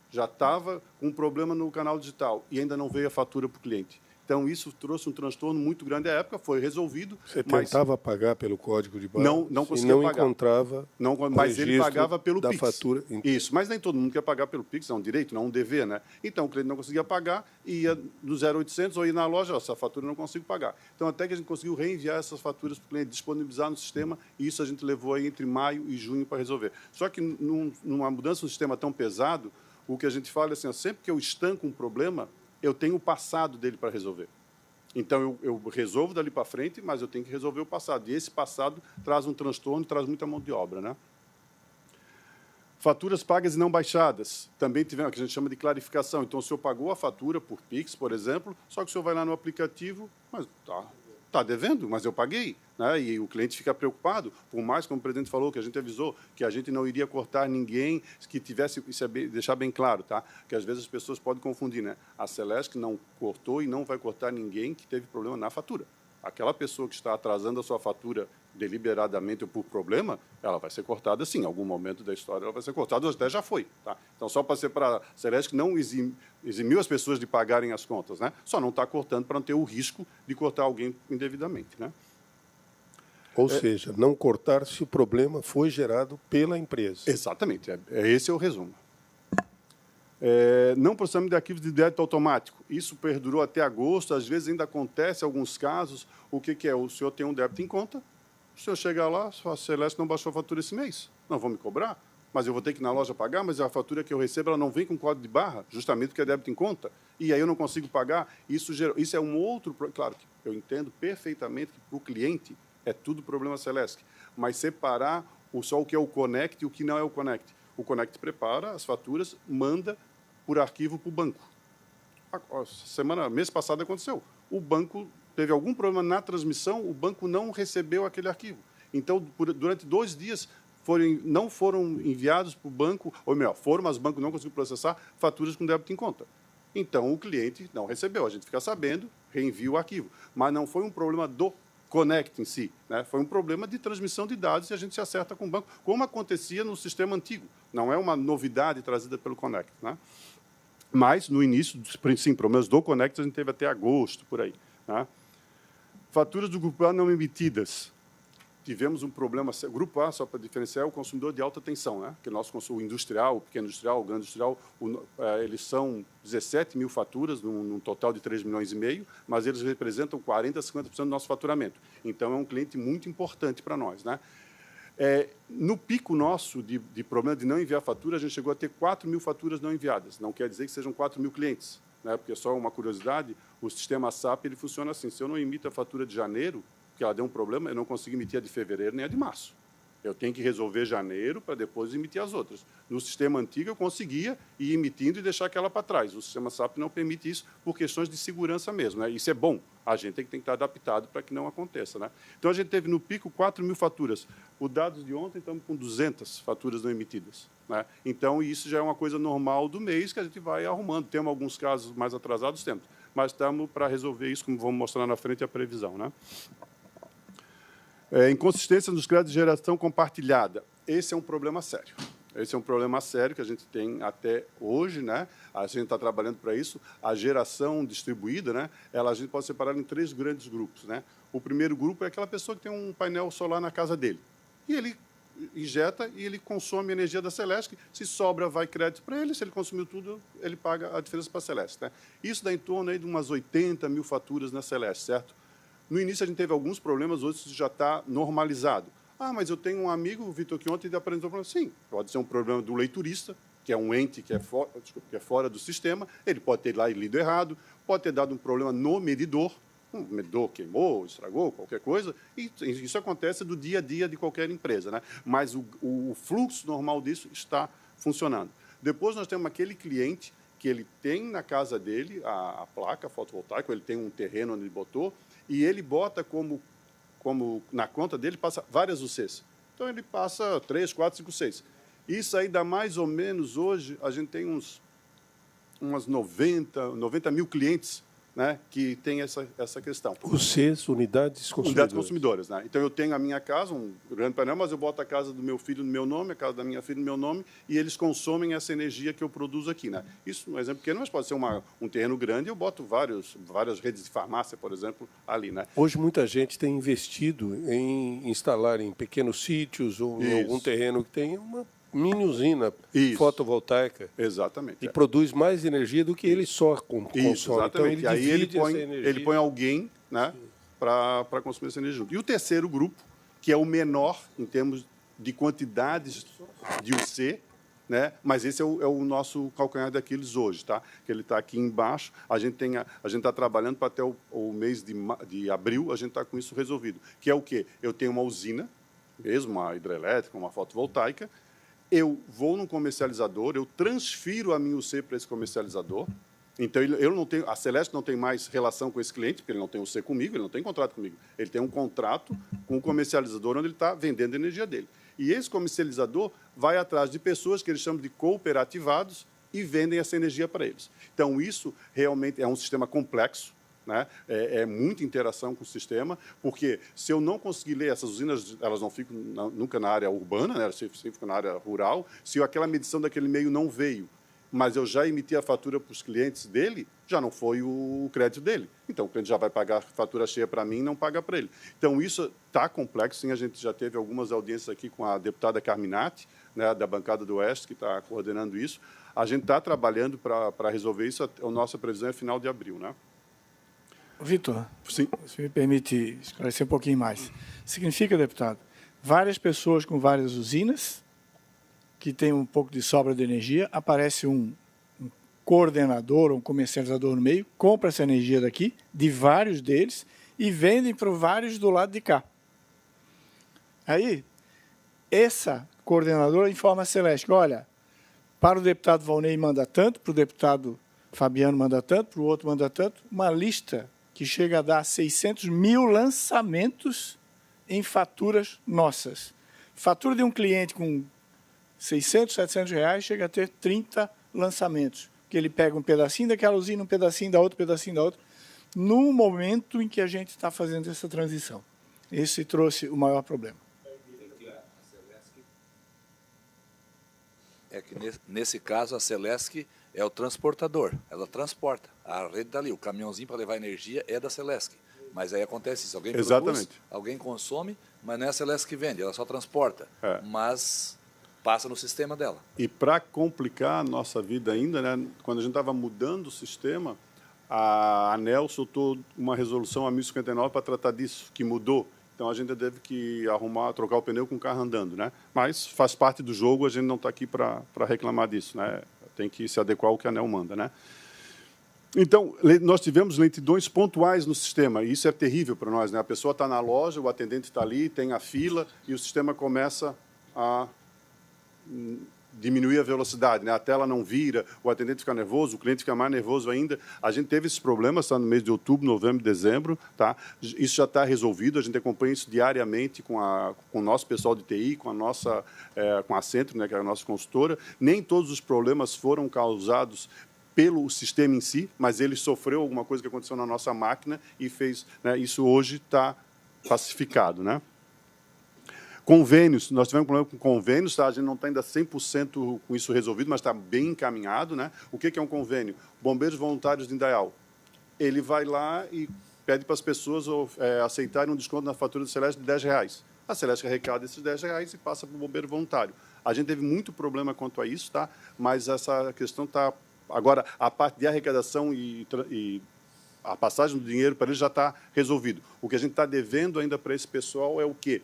já estava com um problema no canal digital e ainda não veio a fatura para o cliente. Então, isso trouxe um transtorno muito grande à época, foi resolvido. Você tentava pagar pelo código de barra? Não conseguia pagar. Não encontrava mas ele pagava pelo da Pix. Fatura. Isso, mas nem todo mundo quer pagar pelo Pix, é um direito, não é um dever, né? Então, o cliente não conseguia pagar, ia no 0800 ou ia na loja, essa fatura eu não consigo pagar. Então, até que a gente conseguiu reenviar essas faturas para o cliente, disponibilizar no sistema, e isso a gente levou aí entre maio e junho para resolver. Só que, numa mudança no sistema tão pesado, o que a gente fala é assim, sempre que eu estanco um problema, eu tenho o passado dele para resolver. Então, eu resolvo dali para frente, mas eu tenho que resolver o passado. E esse passado traz um transtorno, traz muita mão de obra, né? Faturas pagas e não baixadas. Também tivemos o que a gente chama de clarificação. Então, o senhor pagou a fatura por Pix, por exemplo, só que o senhor vai lá no aplicativo, mas está devendo, mas eu paguei. Né? E o cliente fica preocupado, por mais, como o presidente falou, que a gente avisou, que a gente não iria cortar ninguém que tivesse, isso é deixar bem claro, tá? Que às vezes as pessoas podem confundir, né? A Celesc não cortou e não vai cortar ninguém que teve problema na fatura. Aquela pessoa que está atrasando a sua fatura deliberadamente ou por problema, ela vai ser cortada sim, em algum momento da história ela vai ser cortada, ou até já foi. Tá? Então, só para ser para a Celesc não eximiu as pessoas de pagarem as contas, né? Só não está cortando para não ter o risco de cortar alguém indevidamente, né? Ou seja, não cortar se o problema foi gerado pela empresa. Exatamente, esse é o resumo. Não processamento de arquivos de débito automático. Isso perdurou até agosto, às vezes ainda acontece em alguns casos. O que é? O senhor tem um débito em conta, o senhor chega lá, a Celesc não baixou a fatura esse mês, não vão me cobrar, mas eu vou ter que ir na loja pagar, mas a fatura que eu recebo ela não vem com código de barra, justamente porque é débito em conta, e aí eu não consigo pagar. Isso é um outro... Claro que eu entendo perfeitamente que para o cliente é tudo problema Celesc, mas separar só o que é o Connect e o que não é o Connect. O Connect prepara as faturas, manda por arquivo para o banco. Mês passado aconteceu. O banco teve algum problema na transmissão, o banco não recebeu aquele arquivo. Então, durante 2 dias, não foram enviados para o banco, ou melhor, foram, mas o banco não conseguiu processar faturas com débito em conta. Então, o cliente não recebeu. A gente fica sabendo, reenvia o arquivo. Mas não foi um problema do Connect em si, né? Foi um problema de transmissão de dados e a gente se acerta com o banco, como acontecia no sistema antigo. Não é uma novidade trazida pelo Connect, né? Mas, no início, sim, problemas do Connect a gente teve até agosto, por aí, né? Faturas do Grupo A não emitidas. Tivemos um problema... O Grupo A, só para diferenciar, é o consumidor de alta tensão, né? Que o industrial, o pequeno industrial, o grande industrial, eles são 17 mil faturas, num total de 3,5 milhões, mas eles representam 40% a 50% do nosso faturamento. Então, é um cliente muito importante para nós, né? No pico nosso de problema de não enviar fatura, a gente chegou a ter 4 mil faturas não enviadas. Não quer dizer que sejam 4 mil clientes, né? Porque, só uma curiosidade, o sistema SAP ele funciona assim. Se eu não emito a fatura de janeiro, que ela deu um problema, eu não consigo emitir a de fevereiro nem a de março. Eu tenho que resolver janeiro para depois emitir as outras. No sistema antigo, eu conseguia ir emitindo e deixar aquela para trás. O sistema SAP não permite isso por questões de segurança mesmo, né? Isso é bom. A gente tem que estar adaptado para que não aconteça, né? Então, a gente teve no pico 4 mil faturas. O dado de ontem, estamos com 200 faturas não emitidas, né? Então, isso já é uma coisa normal do mês que a gente vai arrumando. Temos alguns casos mais atrasados, temos. Mas estamos para resolver isso, como vamos mostrar na frente, a previsão, né? Inconsistência nos créditos de geração compartilhada. Esse é um problema sério. Esse é um problema sério que a gente tem até hoje, né? A gente está trabalhando para isso. A geração distribuída, né? A gente pode separar em 3 grandes grupos, né? O primeiro grupo é aquela pessoa que tem um painel solar na casa dele. E ele injeta e ele consome a energia da Celesc. Se sobra, vai crédito para ele. Se ele consumiu tudo, ele paga a diferença para a Celesc, né? Isso dá em torno aí de umas 80 mil faturas na Celesc, certo? No início, a gente teve alguns problemas, hoje isso já está normalizado. Ah, mas eu tenho um amigo, o Vitor, que ontem apresentou para mim. Sim, pode ser um problema do leiturista, que é um ente que é fora do sistema, ele pode ter lá lido errado, pode ter dado um problema no medidor, um medidor queimou, estragou, qualquer coisa, e isso acontece do dia a dia de qualquer empresa, né? Mas o fluxo normal disso está funcionando. Depois nós temos aquele cliente que ele tem na casa dele a placa fotovoltaica, ele tem um terreno onde ele botou, e ele bota como na conta dele passa várias UCs. Então, ele passa 3, 4, 5, 6. Isso aí dá mais ou menos, hoje, a gente tem umas 90 mil clientes, né, que tem essa questão. UCs, unidades consumidoras. Unidades consumidoras, né? Então, eu tenho a minha casa, um grande painel, mas eu boto a casa do meu filho no meu nome, a casa da minha filha no meu nome, e eles consomem essa energia que eu produzo aqui, né? Isso, um exemplo pequeno, mas pode ser um terreno grande, eu boto várias redes de farmácia, por exemplo, ali, né? Hoje, muita gente tem investido em instalar em pequenos sítios ou em algum terreno que tenha uma mini usina fotovoltaica. Exatamente. E produz mais energia do que ele só consome. Isso, exatamente. Então, ele divide essa energia. Ele põe alguém, né, para consumir essa energia junto. E o terceiro grupo, que é o menor em termos de quantidades de UC, né, mas esse é o nosso calcanhar daqueles hoje, tá? Que ele está aqui embaixo. A gente está trabalhando para até o mês de abril, a gente está com isso resolvido. Que é o quê? Eu tenho uma usina, mesmo uma hidrelétrica, uma fotovoltaica. Eu vou num comercializador, eu transfiro a minha UC para esse comercializador. Então, a Celesc não tem mais relação com esse cliente, porque ele não tem UC comigo, ele não tem contrato comigo. Ele tem um contrato com o comercializador onde ele está vendendo a energia dele. E esse comercializador vai atrás de pessoas que eles chamam de cooperativados e vendem essa energia para eles. Então, isso realmente é um sistema complexo, né? É muita interação com o sistema, porque se eu não conseguir ler essas usinas, elas não ficam nunca na área urbana, né? Elas sempre ficam na área rural. Se aquela medição daquele meio não veio, mas eu já emiti a fatura para os clientes dele, já não foi o crédito dele. Então, o cliente já vai pagar a fatura cheia para mim e não paga para ele. Então, isso está complexo. Sim, a gente já teve algumas audiências aqui com a deputada Carminati, né, da bancada do Oeste, que está coordenando isso. A gente está trabalhando para resolver isso. A nossa previsão é final de abril, né? Vitor, se me permite esclarecer um pouquinho mais. Significa, deputado, várias pessoas com várias usinas, que têm um pouco de sobra de energia, aparece um coordenador, um comercializador no meio, compra essa energia daqui, de vários deles, e vendem para vários do lado de cá. Aí, essa coordenadora informa a Celesc, olha, para o deputado Valnei manda tanto, para o deputado Fabiano manda tanto, para o outro manda tanto, uma lista que chega a dar 600 mil lançamentos em faturas nossas. Fatura de um cliente com 600, 700 reais chega a ter 30 lançamentos, que ele pega um pedacinho daquela usina, um pedacinho da outra, um pedacinho da outra, no momento em que a gente está fazendo essa transição. Esse trouxe o maior problema. É que nesse caso a Celesc é o transportador, ela transporta. A rede dali, o caminhãozinho para levar energia é da Celesc. Mas aí acontece isso, alguém produz, alguém consome, mas não é a Celesc que vende, ela só transporta. Mas passa no sistema dela. E para complicar a nossa vida ainda, né, quando a gente estava mudando o sistema, a ANEEL soltou uma resolução a 1059 para tratar disso, que mudou. Então, a gente teve que trocar o pneu com o carro andando, né? Mas faz parte do jogo, a gente não está aqui para reclamar disso, né? Tem que se adequar ao que a ANEEL manda, né? Então, nós tivemos lentidões pontuais no sistema, e isso é terrível para nós, né? A pessoa está na loja, o atendente está ali, tem a fila, e o sistema começa a diminuir a velocidade, né? A tela não vira, o atendente fica nervoso, o cliente fica mais nervoso ainda. A gente teve esses problemas no mês de outubro, novembro, dezembro, tá? Isso já está resolvido, a gente acompanha isso diariamente com o nosso pessoal de TI, com a Centro, né, que é a nossa consultora. Nem todos os problemas foram causados pelo sistema em si, mas ele sofreu alguma coisa que aconteceu na nossa máquina e fez, né, isso hoje está pacificado, né? Convênios, nós tivemos um problema com convênios, tá? A gente não está ainda 100% com isso resolvido, mas está bem encaminhado, né? O que é um convênio? Bombeiros Voluntários de Indaial. Ele vai lá e pede para as pessoas aceitarem um desconto na fatura do Celesc de R$10. A Celesc arrecada esses R$10 e passa para o bombeiro voluntário. A gente teve muito problema quanto a isso, tá? Mas essa questão está... Agora, a parte de arrecadação e a passagem do dinheiro para eles já está resolvido. O que a gente está devendo ainda para esse pessoal é o quê?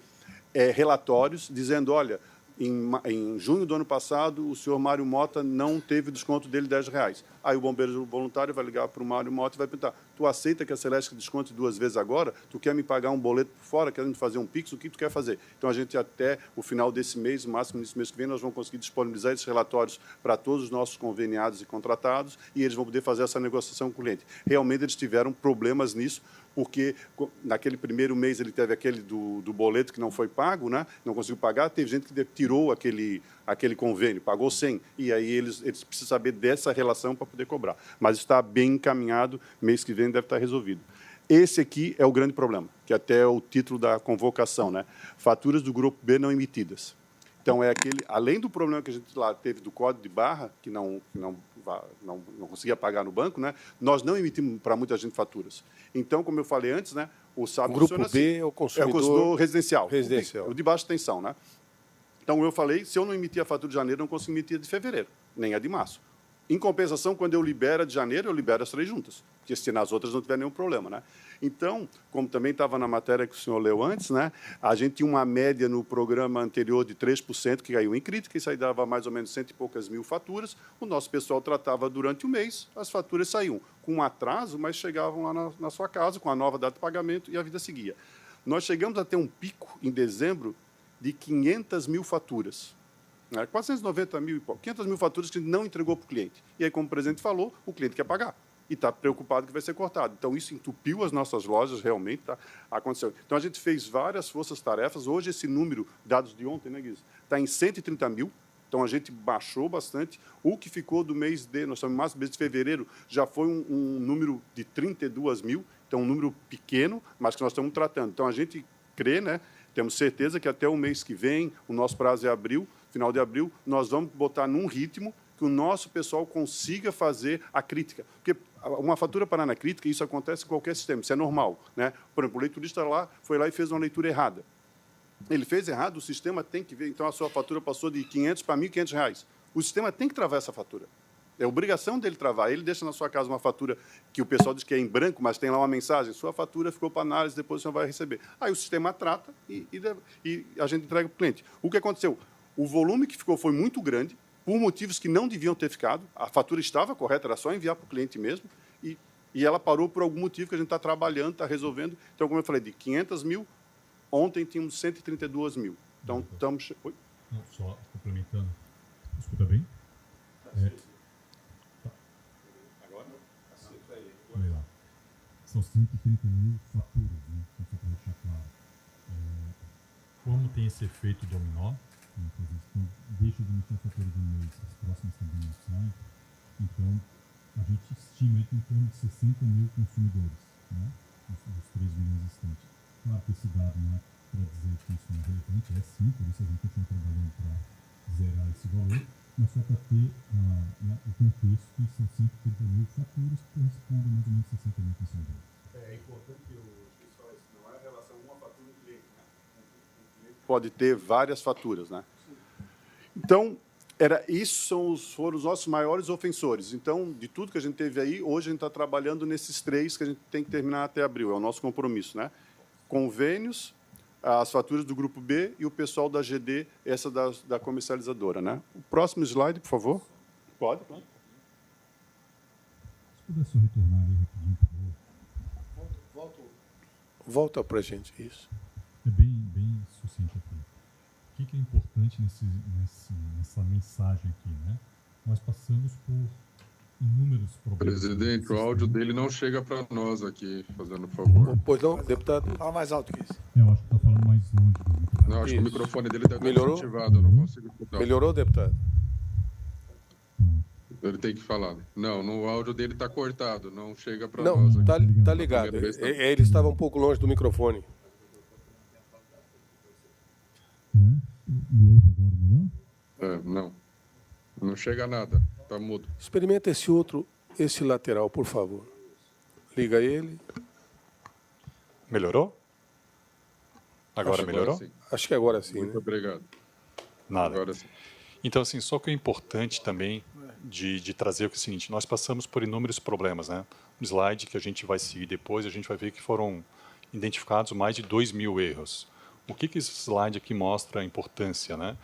relatórios dizendo, olha, em junho do ano passado, o senhor Mário Mota não teve o desconto dele de R$10. Aí o bombeiro voluntário vai ligar para o Mário Mota e vai perguntar, tu aceita que a Celesc desconte 2 vezes agora? Tu quer me pagar um boleto por fora, querendo fazer um Pix? O que tu quer fazer? Então, a gente até o final desse mês, o máximo nesse mês que vem, nós vamos conseguir disponibilizar esses relatórios para todos os nossos conveniados e contratados e eles vão poder fazer essa negociação com o cliente. Realmente, eles tiveram problemas nisso, porque naquele primeiro mês ele teve aquele do boleto que não foi pago, né? Não conseguiu pagar, teve gente que tirou aquele convênio, pagou 100, e aí eles precisam saber dessa relação para poder cobrar. Mas está bem encaminhado, mês que vem deve estar resolvido. Esse aqui é o grande problema, que até é o título da convocação, né? Faturas do Grupo B não emitidas. Então, além do problema que a gente lá teve do código de barra, que não conseguia pagar no banco, né? Nós não emitimos para muita gente faturas. Então, como eu falei antes, né? O Grupo B assim, é o consumidor residencial. Residencial. O de baixa tensão, né? Então, eu falei, se eu não emitir a fatura de janeiro, eu não consigo emitir a de fevereiro, nem a de março. Em compensação, quando eu libero a de janeiro, eu libero as 3 juntas, porque se nas outras não tiver nenhum problema, né? Então, como também estava na matéria que o senhor leu antes, né? A gente tinha uma média no programa anterior de 3%, que caiu em crítica, isso aí dava mais ou menos 100 e poucas mil faturas. O nosso pessoal tratava durante o mês, as faturas saíam com um atraso, mas chegavam lá na sua casa, com a nova data de pagamento, e a vida seguia. Nós chegamos a ter um pico, em dezembro, de 500 mil faturas. 490 mil e pouco, 500 mil faturas que a gente não entregou para o cliente. E aí, como o presidente falou, o cliente quer pagar e está preocupado que vai ser cortado. Então, isso entupiu as nossas lojas, realmente está acontecendo. Então, a gente fez várias forças-tarefas. Hoje, esse número, dados de ontem, né, Guiz, está em 130 mil. Então, a gente baixou bastante. O que ficou do mês nós estamos no mês de fevereiro, já foi um número de 32 mil. Então, um número pequeno, mas que nós estamos tratando. Então, a gente crê, né, temos certeza que até o mês que vem, o nosso prazo é abril, final de abril, nós vamos botar num ritmo que o nosso pessoal consiga fazer a crítica. Porque uma fatura parar na crítica, isso acontece em qualquer sistema, isso é normal, né? Por exemplo, o leiturista foi lá e fez uma leitura errada. Ele fez errado, o sistema tem que ver, então a sua fatura passou de R$500 para R$1.500. O sistema tem que travar essa fatura. É obrigação dele travar. Ele deixa na sua casa uma fatura que o pessoal diz que é em branco, mas tem lá uma mensagem, sua fatura ficou para análise, depois o senhor vai receber. Aí o sistema trata e a gente entrega para o cliente. O que aconteceu? O volume que ficou foi muito grande, por motivos que não deviam ter ficado. A fatura estava correta, era só enviar para o cliente mesmo, e ela parou por algum motivo que a gente está trabalhando, está resolvendo. Então, como eu falei, de 500 mil, ontem tínhamos 132 mil. Então, estamos... Oi? Não, só complementando. Escuta bem? Agora? Olha lá. São 130 mil faturas, né? Só para deixar claro. Como tem esse efeito dominó, então, deixa de emitir a fatura de um mês, as próximas também não saem. Então, a gente estima que em torno de 60 mil consumidores, né? Dos 3 milhões existentes. Claro que esse dado não é para dizer que isso não é relevante, é sim, por isso a gente continua trabalhando para zerar esse valor, mas só para ter o contexto que são 130 mil faturas que correspondem a mais ou menos 60 mil consumidores. É importante que não é em relação a uma fatura do cliente, né? Pode ter várias faturas, né? Então, foram os nossos maiores ofensores. Então, de tudo que a gente teve aí, hoje a gente está trabalhando nesses 3 que a gente tem que terminar até abril, é o nosso compromisso, né? Convênios, as faturas do Grupo B e o pessoal da GD, essa da comercializadora, né? O próximo slide, por favor. Pode, claro. Se puder só retornar ali rapidinho, por favor. Volta para a gente, isso. É bem sucinto aqui. O que é importante nessa mensagem aqui, né? Nós passamos por inúmeros problemas. Presidente, o áudio dele não chega para nós aqui, fazendo favor. Pois não, deputado? Fala mais alto que isso. Eu acho que está falando mais longe do microfone. Não, acho que o microfone dele deve estar desativado, eu não consigo escutar. Melhorou, deputado? Ele tem que falar. Não, no áudio dele está cortado, não chega para nós. Não, está ligado. Ele estava um pouco longe do microfone. Me ouve agora melhor? Não chega nada, está mudo. Experimenta esse lateral, por favor. Liga ele. Melhorou? Agora melhorou? Acho que agora sim. Muito obrigado. Nada. Agora sim. Então, assim, só que é importante também de trazer o seguinte, nós passamos por inúmeros problemas, né? No slide que a gente vai seguir depois, a gente vai ver que foram identificados mais de 2.000 erros. O que esse slide aqui mostra a importância, né?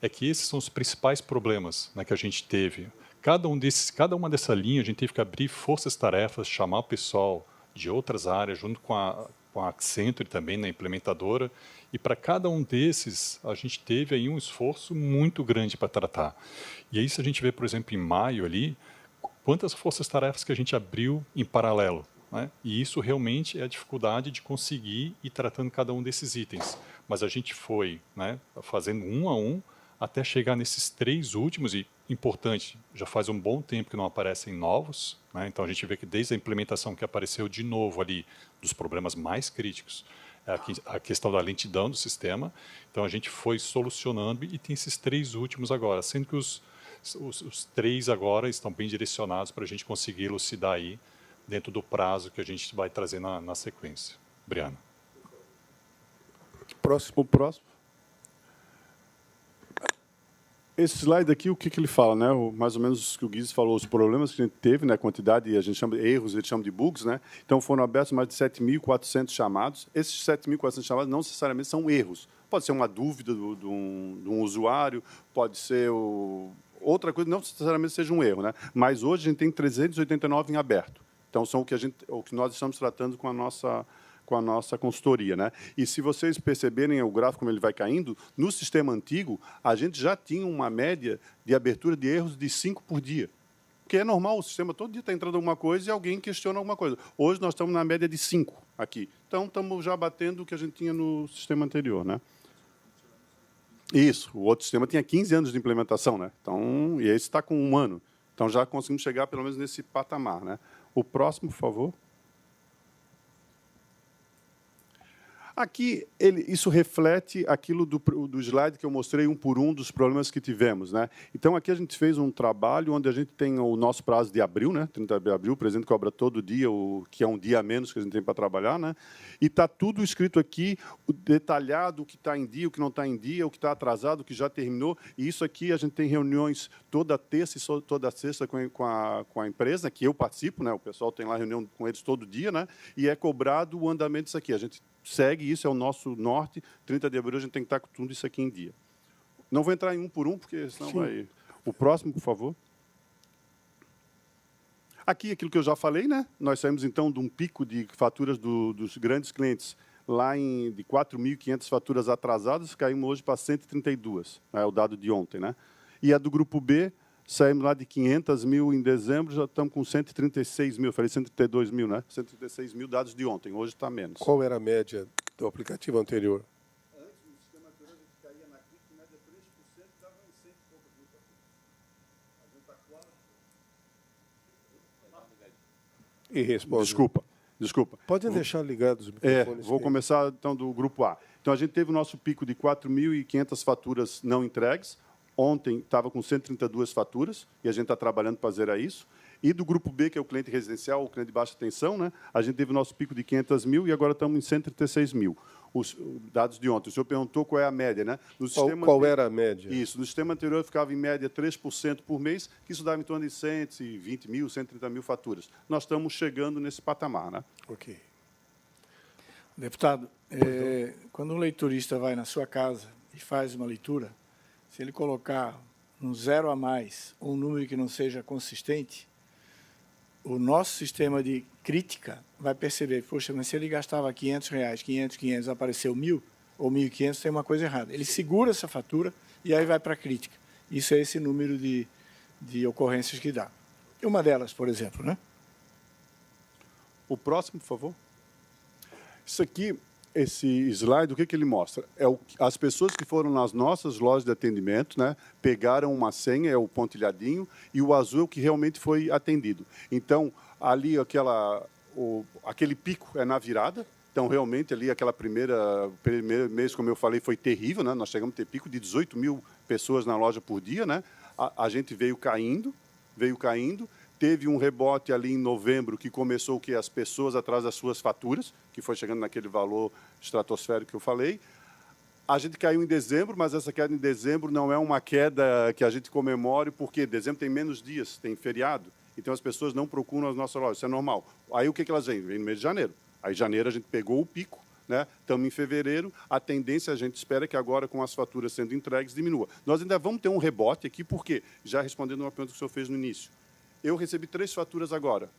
É que esses são os principais problemas, né, que a gente teve. Cada uma dessa linha, a gente teve que abrir forças-tarefas, chamar o pessoal de outras áreas, junto com a Accenture também, na implementadora, e para cada um desses, a gente teve aí um esforço muito grande para tratar. E aí, se a gente vê, por exemplo, em maio ali, quantas forças-tarefas que a gente abriu em paralelo, né? E isso realmente é a dificuldade de conseguir ir tratando cada um desses itens. Mas a gente foi, né, fazendo um a um, até chegar nesses 3 últimos, e importante, já faz um bom tempo que não aparecem novos, né? Então a gente vê que desde a implementação que apareceu de novo ali, dos problemas mais críticos, a questão da lentidão do sistema, então a gente foi solucionando e tem esses 3 últimos agora, sendo que os 3 agora estão bem direcionados para a gente conseguir elucidar aí dentro do prazo que a gente vai trazer na sequência. Briana. O próximo. Esse slide aqui, o que ele fala, né? Mais ou menos o que o Guiz falou, os problemas que a gente teve, né? Quantidade, a gente chama de erros, ele chama de bugs, né? Então foram abertos mais de 7.400 chamados. Esses 7.400 chamados não necessariamente são erros. Pode ser uma dúvida de um usuário, pode ser outra coisa, não necessariamente seja um erro, né? Mas hoje a gente tem 389 em aberto. Então são o que nós estamos tratando com a nossa consultoria, né? E se vocês perceberem o gráfico como ele vai caindo, no sistema antigo, a gente já tinha uma média de abertura de erros de 5 por dia. Porque é normal, o sistema todo dia está entrando alguma coisa e alguém questiona alguma coisa. Hoje nós estamos na média de 5 aqui. Então estamos já batendo o que a gente tinha no sistema anterior, né? Isso, o outro sistema tinha 15 anos de implementação, né? Então, e esse está com 1 ano. Então já conseguimos chegar pelo menos nesse patamar, né? O próximo, por favor. Aqui, isso reflete aquilo do slide que eu mostrei um por um dos problemas que tivemos, né? Então, aqui a gente fez um trabalho onde a gente tem o nosso prazo de abril, né? 30 de abril, o presidente cobra todo dia, que é um dia a menos que a gente tem para trabalhar, né? E está tudo escrito aqui, detalhado, o que está em dia, o que não está em dia, o que está atrasado, o que já terminou. E isso aqui a gente tem reuniões toda terça e toda sexta com a empresa, que eu participo, né? O pessoal tem lá reunião com eles todo dia, né? E é cobrado o andamento disso aqui. A gente segue isso, é o nosso norte. 30 de abril a gente tem que estar com tudo isso aqui em dia. Não vou entrar em um por um, porque senão vai... O próximo, por favor. Aqui, aquilo que eu já falei, né? Nós saímos, então, de um pico de faturas dos grandes clientes lá de 4.500 faturas atrasadas, caímos hoje para 132, é o dado de ontem, né? E a do Grupo B, saímos lá de 500 mil em dezembro, já estamos com 136 mil, falei 132 mil, né? 136 mil dados de ontem, hoje está menos. Qual era a média do aplicativo anterior? Antes, no sistema anterior, a gente caía na crítica, média 3%, dava em 100 e poucas mil faturas. A gente está quase... E responde. Desculpa. Podem deixar ligados os microfones. Vou começar, então, do Grupo A. Então, a gente teve o nosso pico de 4.500 faturas não entregues. Ontem estava com 132 faturas, e a gente está trabalhando para zerar isso. E do Grupo B, que é o cliente residencial, o cliente de baixa tensão, né? A gente teve o nosso pico de 500 mil e agora estamos em 136 mil. Os dados de ontem. O senhor perguntou qual é a média, né? No qual era a média? Isso. No sistema anterior ficava em média 3% por mês, que isso dava em torno de 120 mil, 130 mil faturas. Nós estamos chegando nesse patamar, né? Ok. Deputado, quando um leiturista vai na sua casa e faz uma leitura, se ele colocar um 0 a mais ou um número que não seja consistente, o nosso sistema de crítica vai perceber, poxa, mas se ele gastava R$500, 500, apareceu 1.000 ou 1.500, tem uma coisa errada. Ele segura essa fatura e aí vai para a crítica. Isso é esse número de ocorrências que dá. E uma delas, por exemplo, né? O próximo, por favor. Isso aqui, esse slide, o que ele mostra? As pessoas que foram nas nossas lojas de atendimento, né, pegaram uma senha, é o pontilhadinho, e o azul é o que realmente foi atendido. Então, ali aquele pico é na virada. Então, realmente, ali aquela primeiro mês, como eu falei, foi terrível, né? Nós chegamos a ter pico de 18 mil pessoas na loja por dia, né? A gente veio caindo. Teve um rebote ali em novembro que começou o que as pessoas atrás das suas faturas, que foi chegando naquele valor estratosférico que eu falei. A gente caiu em dezembro, mas essa queda em dezembro não é uma queda que a gente comemore, porque dezembro tem menos dias, tem feriado, então as pessoas não procuram as nossas lojas, isso é normal. Aí o que elas vêm? Vêm no mês de janeiro. Aí em janeiro a gente pegou o pico, né? Estamos em fevereiro, a tendência a gente espera que agora, com as faturas sendo entregues, diminua. Nós ainda vamos ter um rebote aqui, porque, já respondendo uma pergunta que o senhor fez no início, eu recebi 3 faturas agora.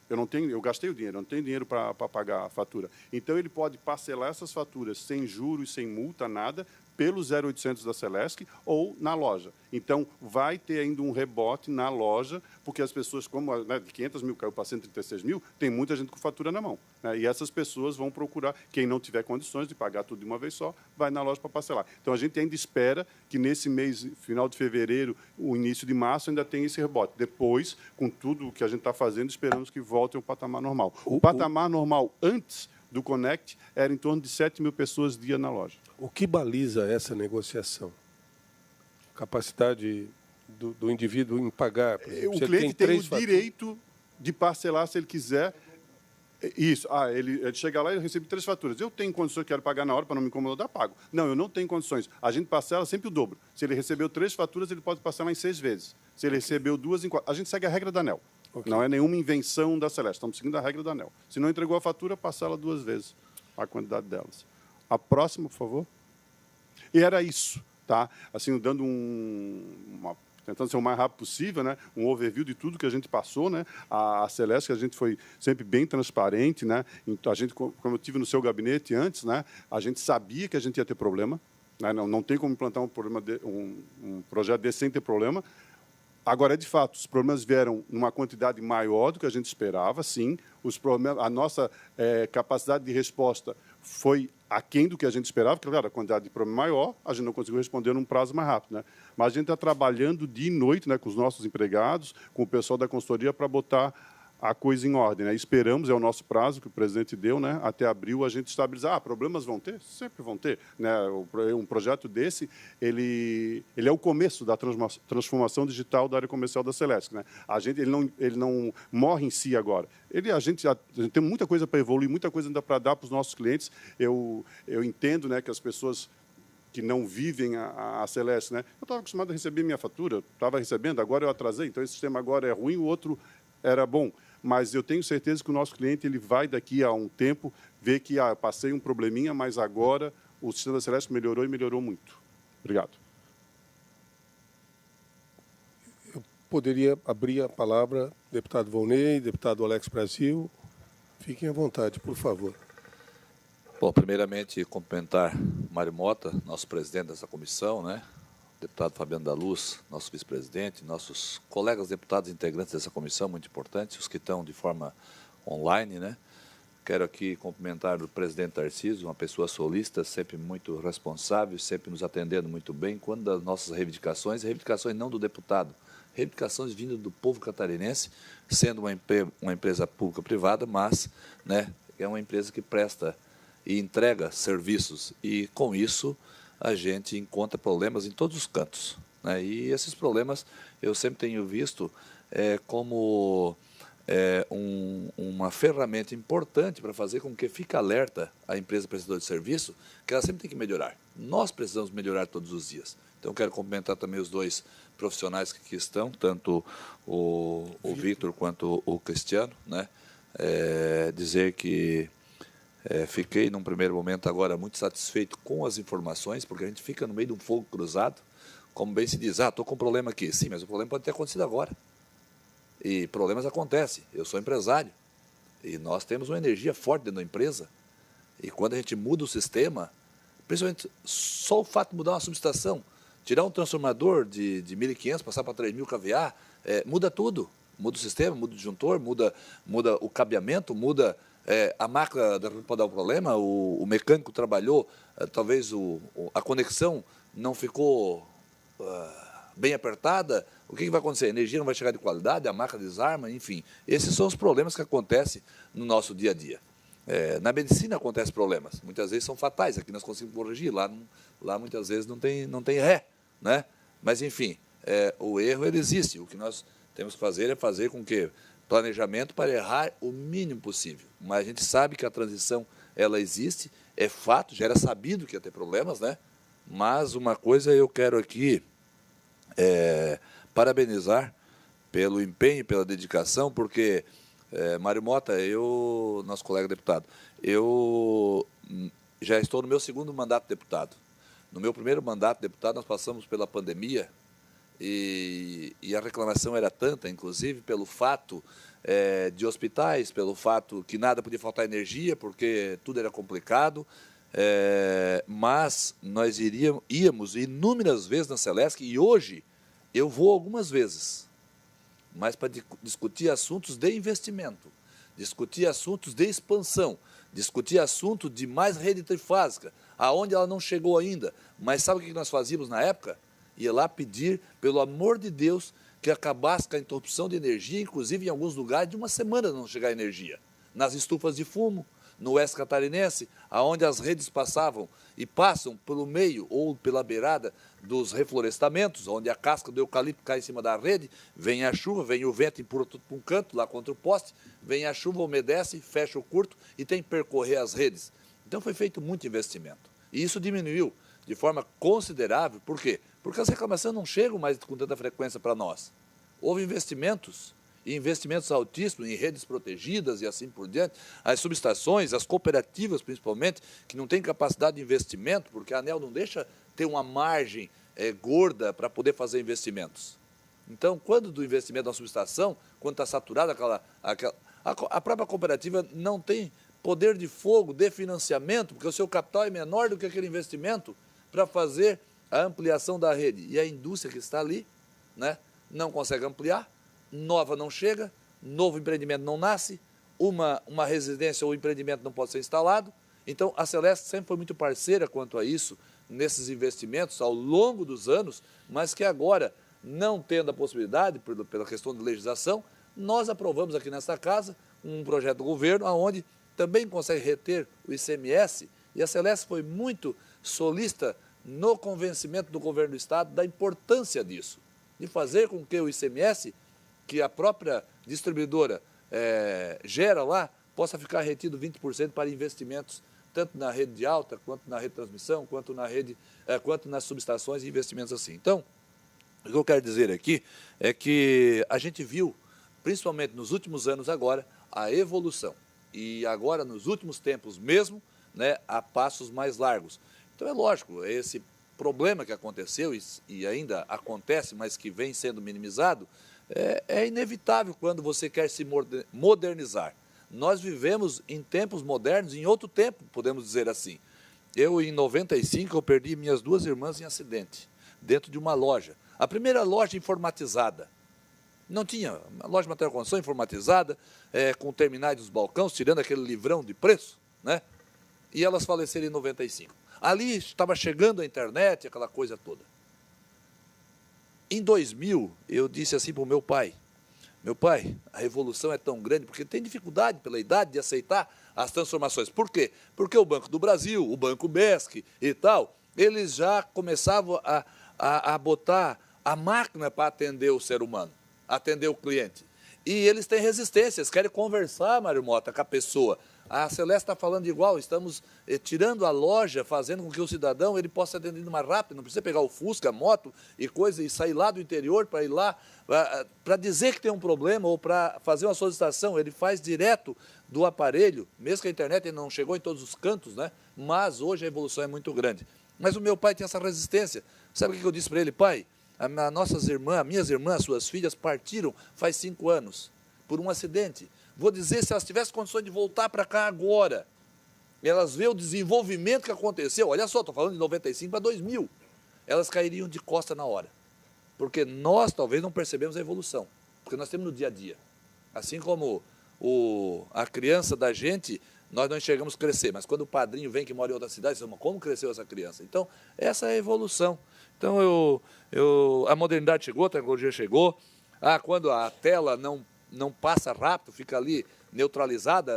Eu gastei o dinheiro, eu não tenho dinheiro para pagar a fatura. Então, ele pode parcelar essas faturas sem juros, sem multa, nada, pelo 0800 da Celesc ou na loja. Então, vai ter ainda um rebote na loja, porque as pessoas, como, né, de 500 mil caiu para 136 mil, tem muita gente com fatura na mão, né? E essas pessoas vão procurar, quem não tiver condições de pagar tudo de uma vez só, vai na loja para parcelar. Então, a gente ainda espera que nesse mês, final de fevereiro, o início de março, ainda tenha esse rebote. Depois, com tudo o que a gente está fazendo, esperamos que volte ao patamar normal. O patamar normal antes do Connect era em torno de 7 mil pessoas dia na loja. O que baliza essa negociação? Capacidade do indivíduo em pagar? O cliente tem o direito de parcelar se ele quiser. Isso. Ele chega lá e recebe 3 faturas. Eu tenho condições, quero pagar na hora para não me incomodar, pago. Não, eu não tenho condições. A gente parcela sempre o dobro. Se ele recebeu 3 faturas, ele pode parcelar em 6 vezes. Se ele recebeu 2, em 4. A gente segue a regra da ANEEL. Okay. Não é nenhuma invenção da Celesc. Estamos seguindo a regra da ANEEL. Se não entregou a fatura, parcela 2 vezes a quantidade delas. A próxima, por favor. E era isso, tá? Assim, dando tentando ser o mais rápido possível, né? Um overview de tudo que a gente passou, né? A Celesc, a gente foi sempre bem transparente, né? A gente, como eu tive no seu gabinete antes, né? A gente sabia que a gente ia ter problema, né? Não tem como implantar um projeto desse sem ter problema. Agora, de fato, os problemas vieram numa quantidade maior do que a gente esperava, sim. A nossa capacidade de resposta foi aquém do que a gente esperava, porque, claro, a quantidade de problema maior, a gente não conseguiu responder num prazo mais rápido, né? Mas a gente está trabalhando dia e noite, né, com os nossos empregados, com o pessoal da consultoria, para botar a coisa em ordem, né? Esperamos, é o nosso prazo que o presidente deu, né? Até abril a gente estabilizar. Problemas vão ter? Sempre vão ter, né? Um projeto desse, ele é o começo da transformação digital da área comercial da Celesc, né? Ele não morre em si agora. A gente tem muita coisa para evoluir, muita coisa ainda para dar para os nossos clientes. Eu entendo, né, que as pessoas que não vivem a Celesc, né? Eu estava acostumado a receber minha fatura, estava recebendo, agora eu atrasei, então esse sistema agora é ruim, o outro era bom. Mas eu tenho certeza que o nosso cliente ele vai, daqui a um tempo, ver que passei um probleminha, mas agora o sistema da Celesc melhorou e melhorou muito. Obrigado. Eu poderia abrir a palavra, deputado Volney, deputado Alex Brasil. Fiquem à vontade, por favor. Bom, primeiramente, cumprimentar Mário Mota, nosso presidente dessa comissão, né? Deputado Fabiano da Luz, nosso vice-presidente, nossos colegas deputados integrantes dessa comissão, muito importantes, os que estão de forma online, né? Quero aqui cumprimentar o presidente Tarcísio, uma pessoa solícita, sempre muito responsável, sempre nos atendendo muito bem. Quando das nossas reivindicações não do deputado, reivindicações vindas do povo catarinense, sendo uma empresa pública-privada, mas, né, é uma empresa que presta e entrega serviços, e com isso a gente encontra problemas em todos os cantos, né? E esses problemas eu sempre tenho visto como uma ferramenta importante para fazer com que fique alerta a empresa prestadora de serviço, que ela sempre tem que melhorar. Nós precisamos melhorar todos os dias. Então, quero cumprimentar também os 2 profissionais que aqui estão, tanto o Victor quanto o Cristiano, né? Dizer que fiquei, num primeiro momento, agora muito satisfeito com as informações, porque a gente fica no meio de um fogo cruzado, como bem se diz, estou com um problema aqui. Sim, mas o problema pode ter acontecido agora. E problemas acontecem. Eu sou empresário, e nós temos uma energia forte dentro da empresa, e quando a gente muda o sistema, principalmente só o fato de mudar uma subestação, tirar um transformador de 1.500, passar para 3.000 kVA, muda tudo. Muda o sistema, muda o disjuntor, muda o cabeamento, muda... a máquina pode dar um problema, o mecânico trabalhou, talvez a conexão não ficou bem apertada, o que vai acontecer? A energia não vai chegar de qualidade, a máquina desarma, enfim. Esses são os problemas que acontecem no nosso dia a dia. Na medicina acontecem problemas, muitas vezes são fatais, aqui nós conseguimos corrigir, lá muitas vezes não tem ré, né? Mas, enfim, o erro ele existe, o que nós temos que fazer é fazer com que planejamento para errar o mínimo possível. Mas a gente sabe que a transição ela existe, é fato, já era sabido que ia ter problemas, né? Mas uma coisa eu quero aqui parabenizar pelo empenho, pela dedicação, porque, Mário Mota, nosso colega deputado, eu já estou no meu segundo mandato de deputado. No meu primeiro mandato de deputado, nós passamos pela pandemia e a reclamação era tanta, inclusive pelo fato de hospitais, pelo fato que nada podia faltar energia, porque tudo era complicado, mas nós íamos inúmeras vezes na Celesc e hoje eu vou algumas vezes, mas para discutir assuntos de investimento, discutir assuntos de expansão, discutir assunto de mais rede trifásica, aonde ela não chegou ainda. Mas sabe o que nós fazíamos na época? Ia lá pedir, pelo amor de Deus, que acabasse com a interrupção de energia, inclusive em alguns lugares de uma semana não chegar energia. Nas estufas de fumo, no oeste catarinense, aonde as redes passavam e passam pelo meio ou pela beirada dos reflorestamentos, onde a casca do eucalipto cai em cima da rede, vem a chuva, vem o vento, empurra tudo para um canto, lá contra o poste, vem a chuva, umedece, fecha o curto e tem que percorrer as redes. Então foi feito muito investimento. E isso diminuiu de forma considerável. Por quê? Porque as reclamações não chegam mais com tanta frequência para nós. Houve investimentos, e investimentos altíssimos em redes protegidas e assim por diante, as subestações, as cooperativas principalmente, que não têm capacidade de investimento, porque a ANEEL não deixa ter uma margem gorda para poder fazer investimentos. Então, quando do investimento da subestação, quando está saturada a própria cooperativa não tem poder de fogo, de financiamento, porque o seu capital é menor do que aquele investimento para fazer a ampliação da rede. E a indústria que está ali, né, não consegue ampliar, nova não chega, novo empreendimento não nasce, uma residência ou empreendimento não pode ser instalado. Então, a Celesc sempre foi muito parceira quanto a isso, nesses investimentos ao longo dos anos, mas que agora, não tendo a possibilidade, pela questão de legislação, nós aprovamos aqui nesta casa um projeto do governo onde também consegue reter o ICMS, e a Celesc foi muito solícita no convencimento do governo do Estado da importância disso, de fazer com que o ICMS, que a própria distribuidora gera lá, possa ficar retido 20% para investimentos, tanto na rede de alta, quanto na rede de transmissão, quanto nas subestações e investimentos assim. Então, o que eu quero dizer aqui é que a gente viu, principalmente nos últimos anos agora, a evolução. E agora, nos últimos tempos mesmo, né, a passos mais largos. Então, é lógico, esse problema que aconteceu e ainda acontece, mas que vem sendo minimizado, é inevitável quando você quer se modernizar. Nós vivemos em tempos modernos, em outro tempo, podemos dizer assim. Eu, em 95, eu perdi minhas duas irmãs em acidente, dentro de uma loja. A primeira loja informatizada. Não tinha, uma loja de material de construção informatizada, com terminais dos balcões, tirando aquele livrão de preço, né? E elas faleceram em 95. Ali estava chegando a internet, aquela coisa toda. Em 2000, eu disse assim para o meu pai, a revolução é tão grande, porque tem dificuldade pela idade de aceitar as transformações. Por quê? Porque o Banco do Brasil, o Banco BESC e tal, eles já começavam a botar a máquina para atender o ser humano, atender o cliente. E eles têm resistência, eles querem conversar, Mário Mota, com a pessoa. A Celesc está falando igual, estamos tirando a loja, fazendo com que o cidadão ele possa ser atendido mais rápido, não precisa pegar o Fusca, a moto e coisa, e sair lá do interior para ir lá, para dizer que tem um problema ou para fazer uma solicitação. Ele faz direto do aparelho, mesmo que a internet ainda não chegou em todos os cantos, né? Mas hoje a evolução é muito grande. Mas o meu pai tem essa resistência. Sabe o que eu disse para ele? Pai, minhas irmãs, suas filhas partiram faz 5 anos por um acidente. Vou dizer, se elas tivessem condições de voltar para cá agora, elas vêem o desenvolvimento que aconteceu, olha só, estou falando de 95 para 2000, elas cairiam de costa na hora. Porque nós talvez não percebemos a evolução, porque nós temos no dia a dia. Assim como a criança da gente, nós não enxergamos crescer, mas quando o padrinho vem que mora em outra cidade, você diz, como cresceu essa criança? Então, essa é a evolução. Então, a modernidade chegou, a tecnologia chegou, quando a tela não passa rápido, fica ali neutralizada,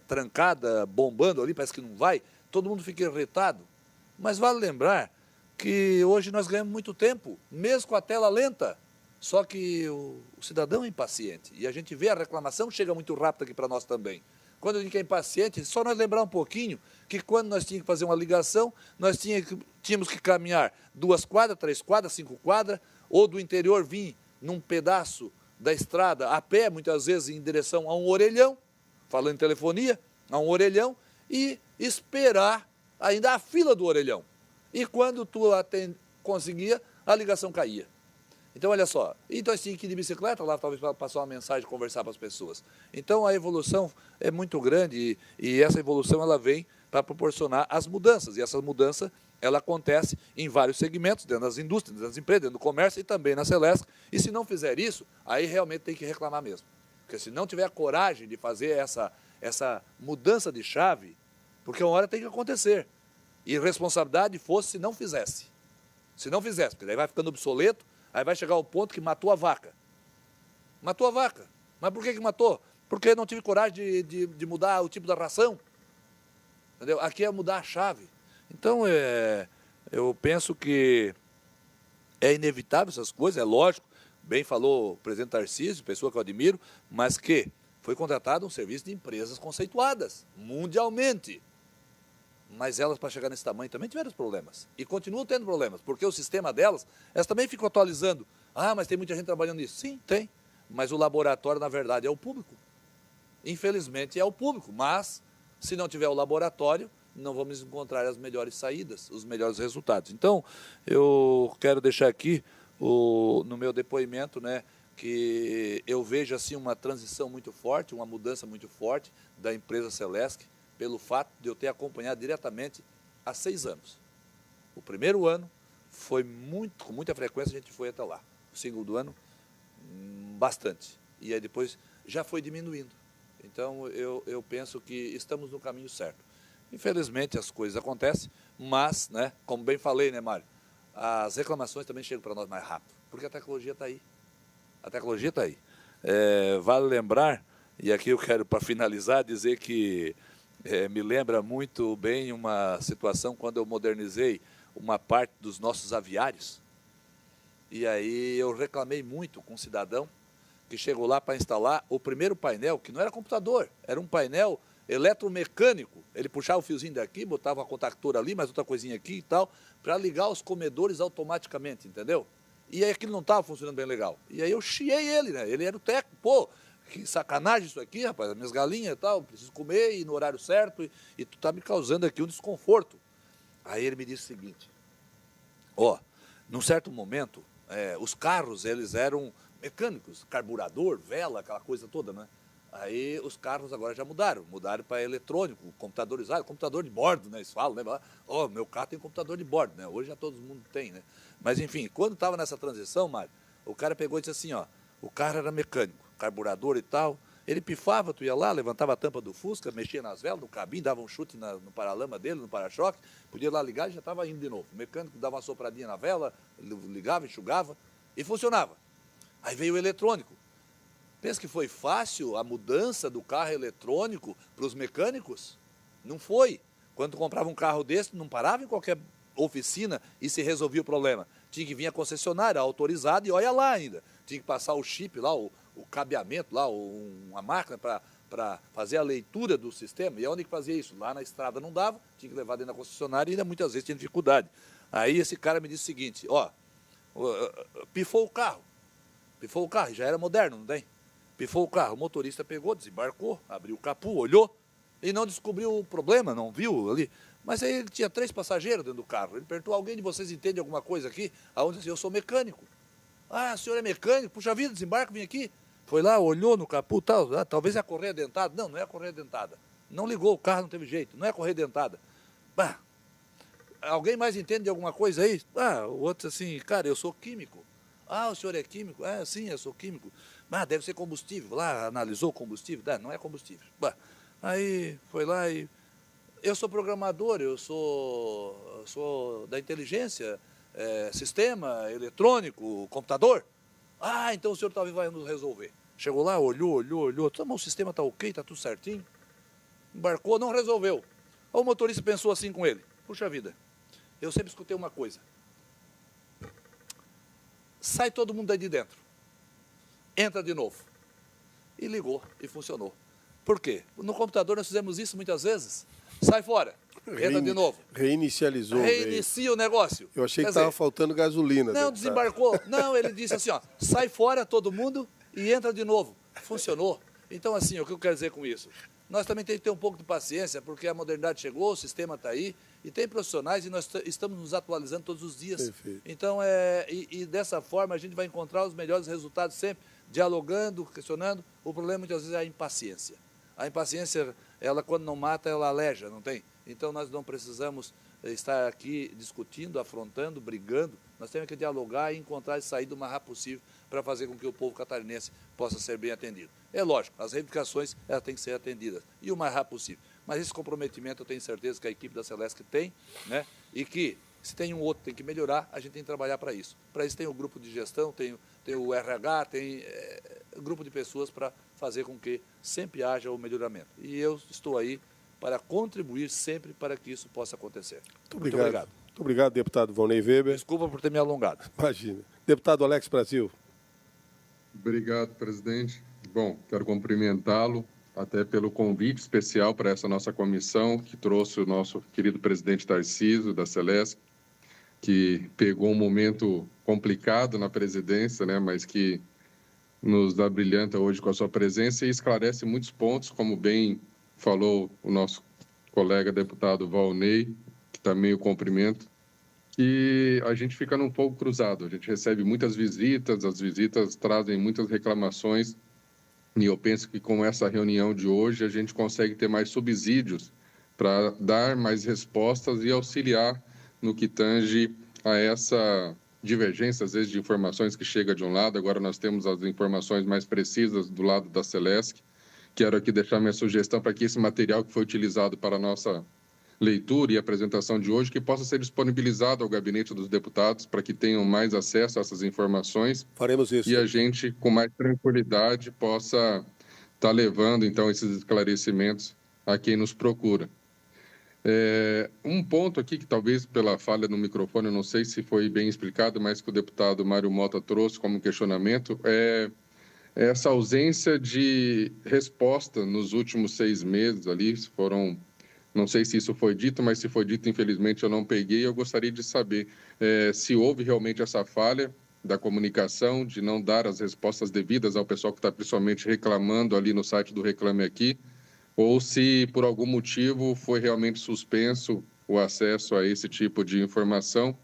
trancada, bombando ali, parece que não vai, todo mundo fica irritado. Mas vale lembrar que hoje nós ganhamos muito tempo, mesmo com a tela lenta, só que o cidadão é impaciente, e a gente vê a reclamação chega muito rápido aqui para nós também. Quando a gente é impaciente, só nós lembrar um pouquinho que quando nós tínhamos que fazer uma ligação, nós tínhamos que caminhar 2 quadras, 3 quadras, 5 quadras, ou do interior vir num pedaço da estrada, a pé, muitas vezes em direção a um orelhão, falando em telefonia, a um orelhão, e esperar ainda a fila do orelhão. E quando tu conseguia, a ligação caía. Então, olha só, então tinha que ir de bicicleta lá, talvez para passar uma mensagem, conversar para as pessoas. Então, a evolução é muito grande e essa evolução ela vem para proporcionar as mudanças. E essa mudança ela acontece em vários segmentos, dentro das indústrias, dentro das empresas, dentro do comércio e também na Celesc. E se não fizer isso, aí realmente tem que reclamar mesmo. Porque se não tiver a coragem de fazer essa mudança de chave, porque uma hora tem que acontecer. E responsabilidade fosse se não fizesse. Se não fizesse, porque daí vai ficando obsoleto, aí vai chegar ao ponto que matou a vaca. Matou a vaca. Mas por que matou? Porque não tive coragem de mudar o tipo da ração. Entendeu? Aqui é mudar a chave. Então, eu penso que é inevitável essas coisas, é lógico. Bem falou o presidente Tarcísio, pessoa que eu admiro, mas que foi contratado um serviço de empresas conceituadas, mundialmente. Mas elas, para chegar nesse tamanho, também tiveram problemas. E continuam tendo problemas, porque o sistema delas, elas também ficam atualizando. Ah, mas tem muita gente trabalhando nisso. Sim, tem. Mas o laboratório, na verdade, é o público. Infelizmente, é o público. Mas, se não tiver o laboratório, não vamos encontrar as melhores saídas, os melhores resultados. Então, eu quero deixar aqui, no meu depoimento, né, que eu vejo assim, uma transição muito forte, uma mudança muito forte da empresa Celesc, pelo fato de eu ter acompanhado diretamente há 6 anos. O primeiro ano foi com muita frequência a gente foi até lá. O segundo ano, bastante. E aí depois já foi diminuindo. Então eu penso que estamos no caminho certo. Infelizmente as coisas acontecem, mas, né, como bem falei, né, Mário, as reclamações também chegam para nós mais rápido, porque a tecnologia está aí. A tecnologia está aí. Vale lembrar, e aqui eu quero, para finalizar, dizer que me lembra muito bem uma situação quando eu modernizei uma parte dos nossos aviários. E aí eu reclamei muito com um cidadão que chegou lá para instalar o primeiro painel, que não era computador, era um painel eletromecânico. Ele puxava o fiozinho daqui, botava uma contactora ali, mais outra coisinha aqui e tal, para ligar os comedores automaticamente, entendeu? E aí aquilo não estava funcionando bem legal. E aí eu chiei ele, né? Ele era o técnico, pô, que sacanagem isso aqui, rapaz, as minhas galinhas e tal, preciso comer e no horário certo, e tu tá me causando aqui um desconforto. Aí ele me disse o seguinte, num certo momento, os carros, eles eram mecânicos, carburador, vela, aquela coisa toda, né? Aí os carros agora já mudaram para eletrônico, computadorizado, computador de bordo, né? Eles falam, né? Meu carro tem computador de bordo, né? Hoje já todo mundo tem, né? Mas enfim, quando estava nessa transição, Mário, o cara pegou e disse assim, o carro era mecânico, carburador e tal, ele pifava, tu ia lá, levantava a tampa do Fusca, mexia nas velas, no cabinho, dava um chute no paralama dele, no para-choque, podia lá ligar e já estava indo de novo. O mecânico dava uma sopradinha na vela, ligava, enxugava e funcionava. Aí veio o eletrônico. Pensa que foi fácil a mudança do carro eletrônico para os mecânicos? Não foi. Quando tu comprava um carro desse, não parava em qualquer oficina e se resolvia o problema. Tinha que vir a concessionária, autorizada, e olha lá ainda. Tinha que passar o chip lá, o cabeamento lá, uma máquina para fazer a leitura do sistema. E onde que fazia isso? Lá na estrada não dava, tinha que levar dentro da concessionária e ainda muitas vezes tinha dificuldade. Aí esse cara me disse o seguinte, pifou o carro, já era moderno, não tem? Pifou o carro, o motorista pegou, desembarcou, abriu o capô, olhou e não descobriu o problema, não viu ali. Mas aí ele tinha 3 passageiros dentro do carro. Ele perguntou, alguém de vocês entende alguma coisa aqui? Aonde eu sou mecânico. Ah, o senhor é mecânico? Puxa vida, desembarca, vem aqui. Foi lá, olhou no capô, tal, talvez é a correia dentada. Não, não é a correia dentada. Não ligou o carro, não teve jeito. Não é a correia dentada. Alguém mais entende de alguma coisa aí? O outro assim, cara, eu sou químico. O senhor é químico? Sim, eu sou químico. Deve ser combustível. Lá analisou o combustível? Não é combustível. Aí foi lá e... Eu sou programador, eu sou da inteligência, sistema eletrônico, computador. Então o senhor talvez vai nos resolver. Chegou lá, olhou. O sistema está ok, está tudo certinho. Embarcou, não resolveu. O motorista pensou assim com ele. Puxa vida, eu sempre escutei uma coisa. Sai todo mundo daí de dentro. Entra de novo. E ligou, e funcionou. Por quê? No computador nós fizemos isso muitas vezes. Sai fora, entra de novo. Reinicializou. Reinicia o negócio. Eu achei que estava faltando gasolina. Não, desembarcou. Não, ele disse assim, sai fora todo mundo e entra de novo. Funcionou. Então, assim, o que eu quero dizer com isso? nós também temos que ter um pouco de paciência, porque a modernidade chegou, o sistema está aí, e tem profissionais e nós estamos nos atualizando todos os dias. Perfeito. Então, dessa forma, a gente vai encontrar os melhores resultados sempre, dialogando, questionando. O problema, muitas vezes, é a impaciência. A impaciência, ela quando não mata, ela aleja, não tem? Então, nós não precisamos estar aqui discutindo, afrontando, brigando. Nós temos que dialogar e encontrar a saída o mais rápido possível para fazer com que o povo catarinense possa ser bem atendido. É lógico, as reivindicações elas têm que ser atendidas e o mais rápido possível. Mas esse comprometimento eu tenho certeza que a equipe da Celesc tem, né? E que se tem um outro que tem que melhorar, a gente tem que trabalhar para isso. Para isso tem o grupo de gestão, tem o RH, tem grupo de pessoas para fazer com que sempre haja o melhoramento. E eu estou aí para contribuir sempre para que isso possa acontecer. Muito obrigado. Muito obrigado, deputado Volney Weber. Desculpa por ter me alongado. Imagina. Deputado Alex Brasil. Obrigado, presidente. Bom, quero cumprimentá-lo até pelo convite especial para essa nossa comissão, que trouxe o nosso querido presidente Tarcísio, da Celesc, que pegou um momento complicado na presidência, né, mas que nos abrilhanta hoje com a sua presença e esclarece muitos pontos, como bem falou o nosso colega deputado Volney, que também o cumprimento, e a gente fica num fogo cruzado. A gente recebe muitas visitas, as visitas trazem muitas reclamações, e eu penso que com essa reunião de hoje a gente consegue ter mais subsídios para dar mais respostas e auxiliar no que tange a essa divergência, às vezes, de informações que chega de um lado. Agora nós temos as informações mais precisas do lado da Celesc. Quero aqui deixar minha sugestão para que esse material que foi utilizado para a nossa leitura e apresentação de hoje, que possa ser disponibilizado ao gabinete dos deputados para que tenham mais acesso a essas informações. Faremos isso. E a gente, com mais tranquilidade, possa estar levando, então, esses esclarecimentos a quem nos procura. Um ponto aqui que talvez pela falha no microfone, eu não sei se foi bem explicado, mas que o deputado Mário Mota trouxe como questionamento, é essa ausência de resposta nos últimos 6 meses ali. Foram, não sei se isso foi dito, mas se foi dito, infelizmente eu não peguei. Eu gostaria de saber se houve realmente essa falha da comunicação, de não dar as respostas devidas ao pessoal que está principalmente reclamando ali no site do Reclame Aqui, ou se por algum motivo foi realmente suspenso o acesso a esse tipo de informação.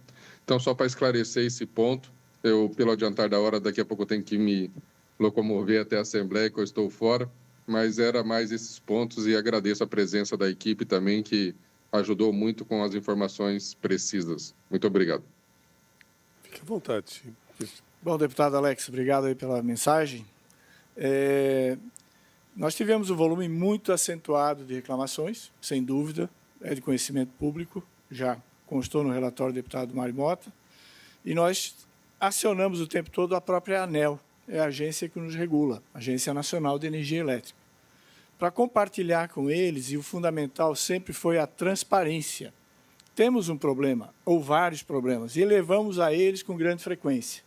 Então, só para esclarecer esse ponto, eu, pelo adiantar da hora, daqui a pouco eu tenho que me locomover até a Assembleia, que eu estou fora, mas era mais esses pontos e agradeço a presença da equipe também, que ajudou muito com as informações precisas. Muito obrigado. Fique à vontade. Bom, deputado Alex, obrigado aí pela mensagem. Nós tivemos um volume muito acentuado de reclamações, sem dúvida, é de conhecimento público, já constou no relatório do deputado Mário Mota, e nós acionamos o tempo todo a própria ANEEL, é a agência que nos regula, Agência Nacional de Energia Elétrica, para compartilhar com eles, e o fundamental sempre foi a transparência. Temos um problema, ou vários problemas, e levamos a eles com grande frequência.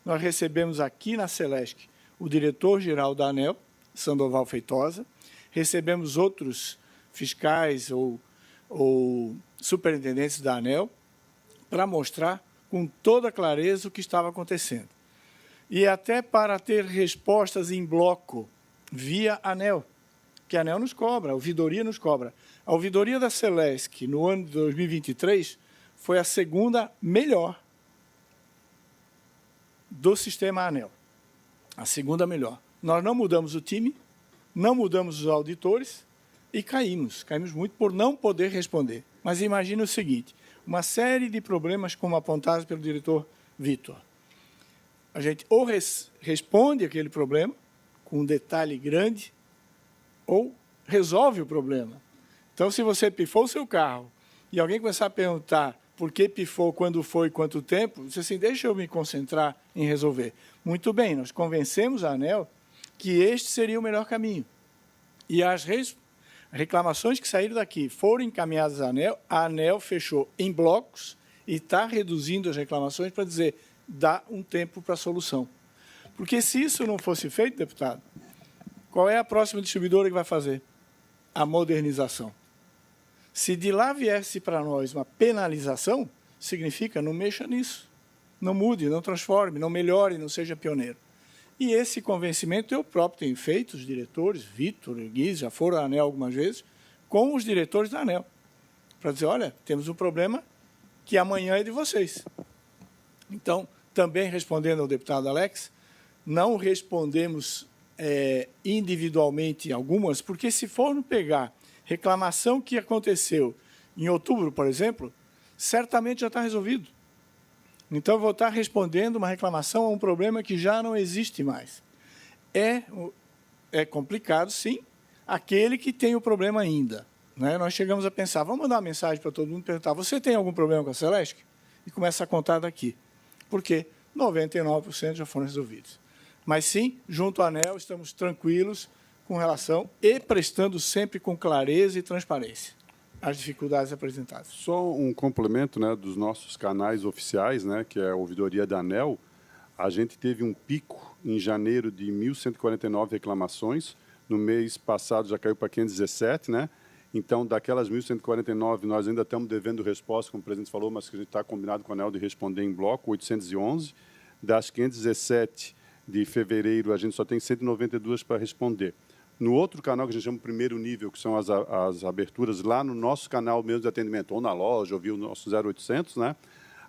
Nós recebemos aqui na Celesc o diretor-geral da ANEEL, Sandoval Feitosa, recebemos outros fiscais ou superintendentes da ANEEL para mostrar com toda clareza o que estava acontecendo. E até para ter respostas em bloco via ANEEL, que a ANEEL nos cobra, a ouvidoria nos cobra. A ouvidoria da Celesc, no ano de 2023, foi a segunda melhor do sistema ANEEL. A segunda melhor. Nós não mudamos o time, não mudamos os auditores e caímos muito por não poder responder. Mas imagine o seguinte, uma série de problemas como apontados pelo diretor Vitor. A gente ou responde aquele problema com um detalhe grande ou resolve o problema. Então, se você pifou o seu carro e alguém começar a perguntar por que pifou, quando foi, quanto tempo, você assim, deixa eu me concentrar em resolver. Muito bem, nós convencemos a ANEEL que este seria o melhor caminho. E as reclamações que saíram daqui foram encaminhadas à ANEEL, a ANEEL fechou em blocos e está reduzindo as reclamações para dizer, dá um tempo para a solução. Porque se isso não fosse feito, deputado, qual é a próxima distribuidora que vai fazer? A modernização. Se de lá viesse para nós uma penalização, significa não mexa nisso, não mude, não transforme, não melhore, não seja pioneiro. E esse convencimento eu próprio tenho feito, os diretores, Vitor e Guiz, já foram à ANEEL algumas vezes, com os diretores da ANEEL, para dizer, olha, temos um problema que amanhã é de vocês. Então, também respondendo ao deputado Alex, não respondemos individualmente algumas, porque se for pegar reclamação que aconteceu em outubro, por exemplo, certamente já está resolvido. Então, eu vou estar respondendo uma reclamação a um problema que já não existe mais. É complicado, sim, aquele que tem o problema ainda. Né? Nós chegamos a pensar, vamos mandar uma mensagem para todo mundo e perguntar, você tem algum problema com a Celesc? E começa a contar daqui. Porque 99% já foram resolvidos. Mas, sim, junto à ANEEL, estamos tranquilos com relação e prestando sempre com clareza e transparência as dificuldades apresentadas. Só um complemento, né, dos nossos canais oficiais, né, que é a ouvidoria da ANEEL. A gente teve um pico em janeiro de 1.149 reclamações. No mês passado já caiu para 517, né? Então, daquelas 1.149, nós ainda estamos devendo resposta, como o presidente falou, mas que a gente está combinado com a ANEEL de responder em bloco, 811. Das 517 de fevereiro, a gente só tem 192 para responder. No outro canal, que a gente chama primeiro nível, que são as aberturas, lá no nosso canal mesmo de atendimento, ou na loja, ou via o nosso 0800, né?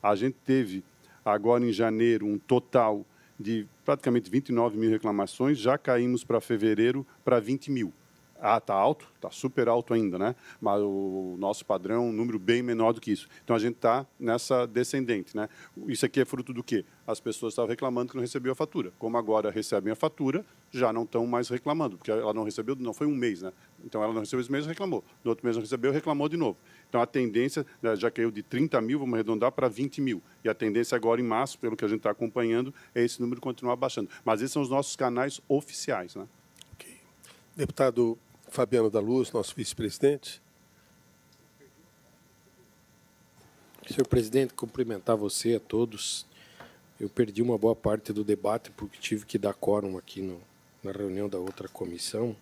A gente teve, agora em janeiro, um total de praticamente 29 mil reclamações, já caímos para fevereiro para 20 mil. Está alto, está super alto ainda, né? Mas o nosso padrão é um número bem menor do que isso. Então, a gente está nessa descendente, né? Isso aqui é fruto do quê? As pessoas estavam reclamando que não recebiam a fatura. Como agora recebem a fatura, já não estão mais reclamando, porque ela não recebeu, não foi um mês, né? Então, ela não recebeu esse mês, reclamou. No outro mês não recebeu, reclamou de novo. Então, a tendência já caiu de 30 mil, vamos arredondar, para 20 mil. E a tendência agora, em março, pelo que a gente está acompanhando, é esse número continuar baixando. Mas esses são os nossos canais oficiais, né? Okay. Deputado Fabiano da Luz, nosso vice-presidente. Senhor presidente, cumprimentar você, a todos. Eu perdi uma boa parte do debate porque tive que dar quórum aqui na reunião da outra comissão,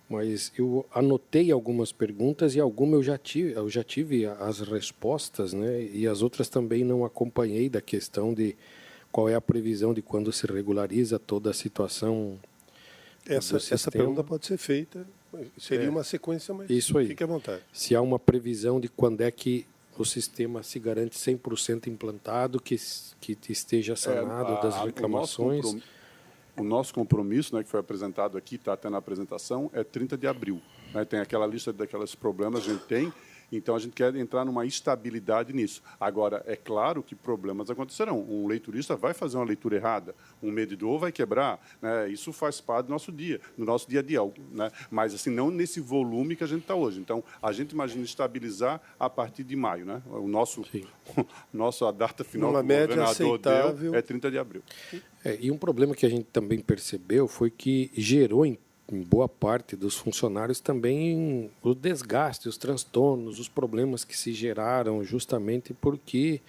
mas eu anotei algumas perguntas e algumas eu já tive as respostas, né? E as outras também não acompanhei da questão de qual é a previsão de quando se regulariza toda a situação. Essa pergunta pode ser feita, seria uma sequência, mas isso aí. Fique à vontade. Se há uma previsão de quando é que o sistema se garante 100% implantado, que esteja sanado das reclamações. O nosso compromisso, né, que foi apresentado aqui, está até na apresentação, é 30 de abril. Né? Tem aquela lista daqueles problemas, a gente tem. Então, a gente quer entrar numa estabilidade nisso. Agora, é claro que problemas acontecerão. Um leiturista vai fazer uma leitura errada, um medidor vai quebrar, né? Isso faz parte do nosso dia, do nosso dia a dia, né? Mas, assim, não nesse volume que a gente está hoje. Então, a gente imagina estabilizar a partir de maio, né? A data final que o governador deu é 30 de abril. E um problema que a gente também percebeu foi que gerou em boa parte dos funcionários também o desgaste, os transtornos, os problemas que se geraram justamente porque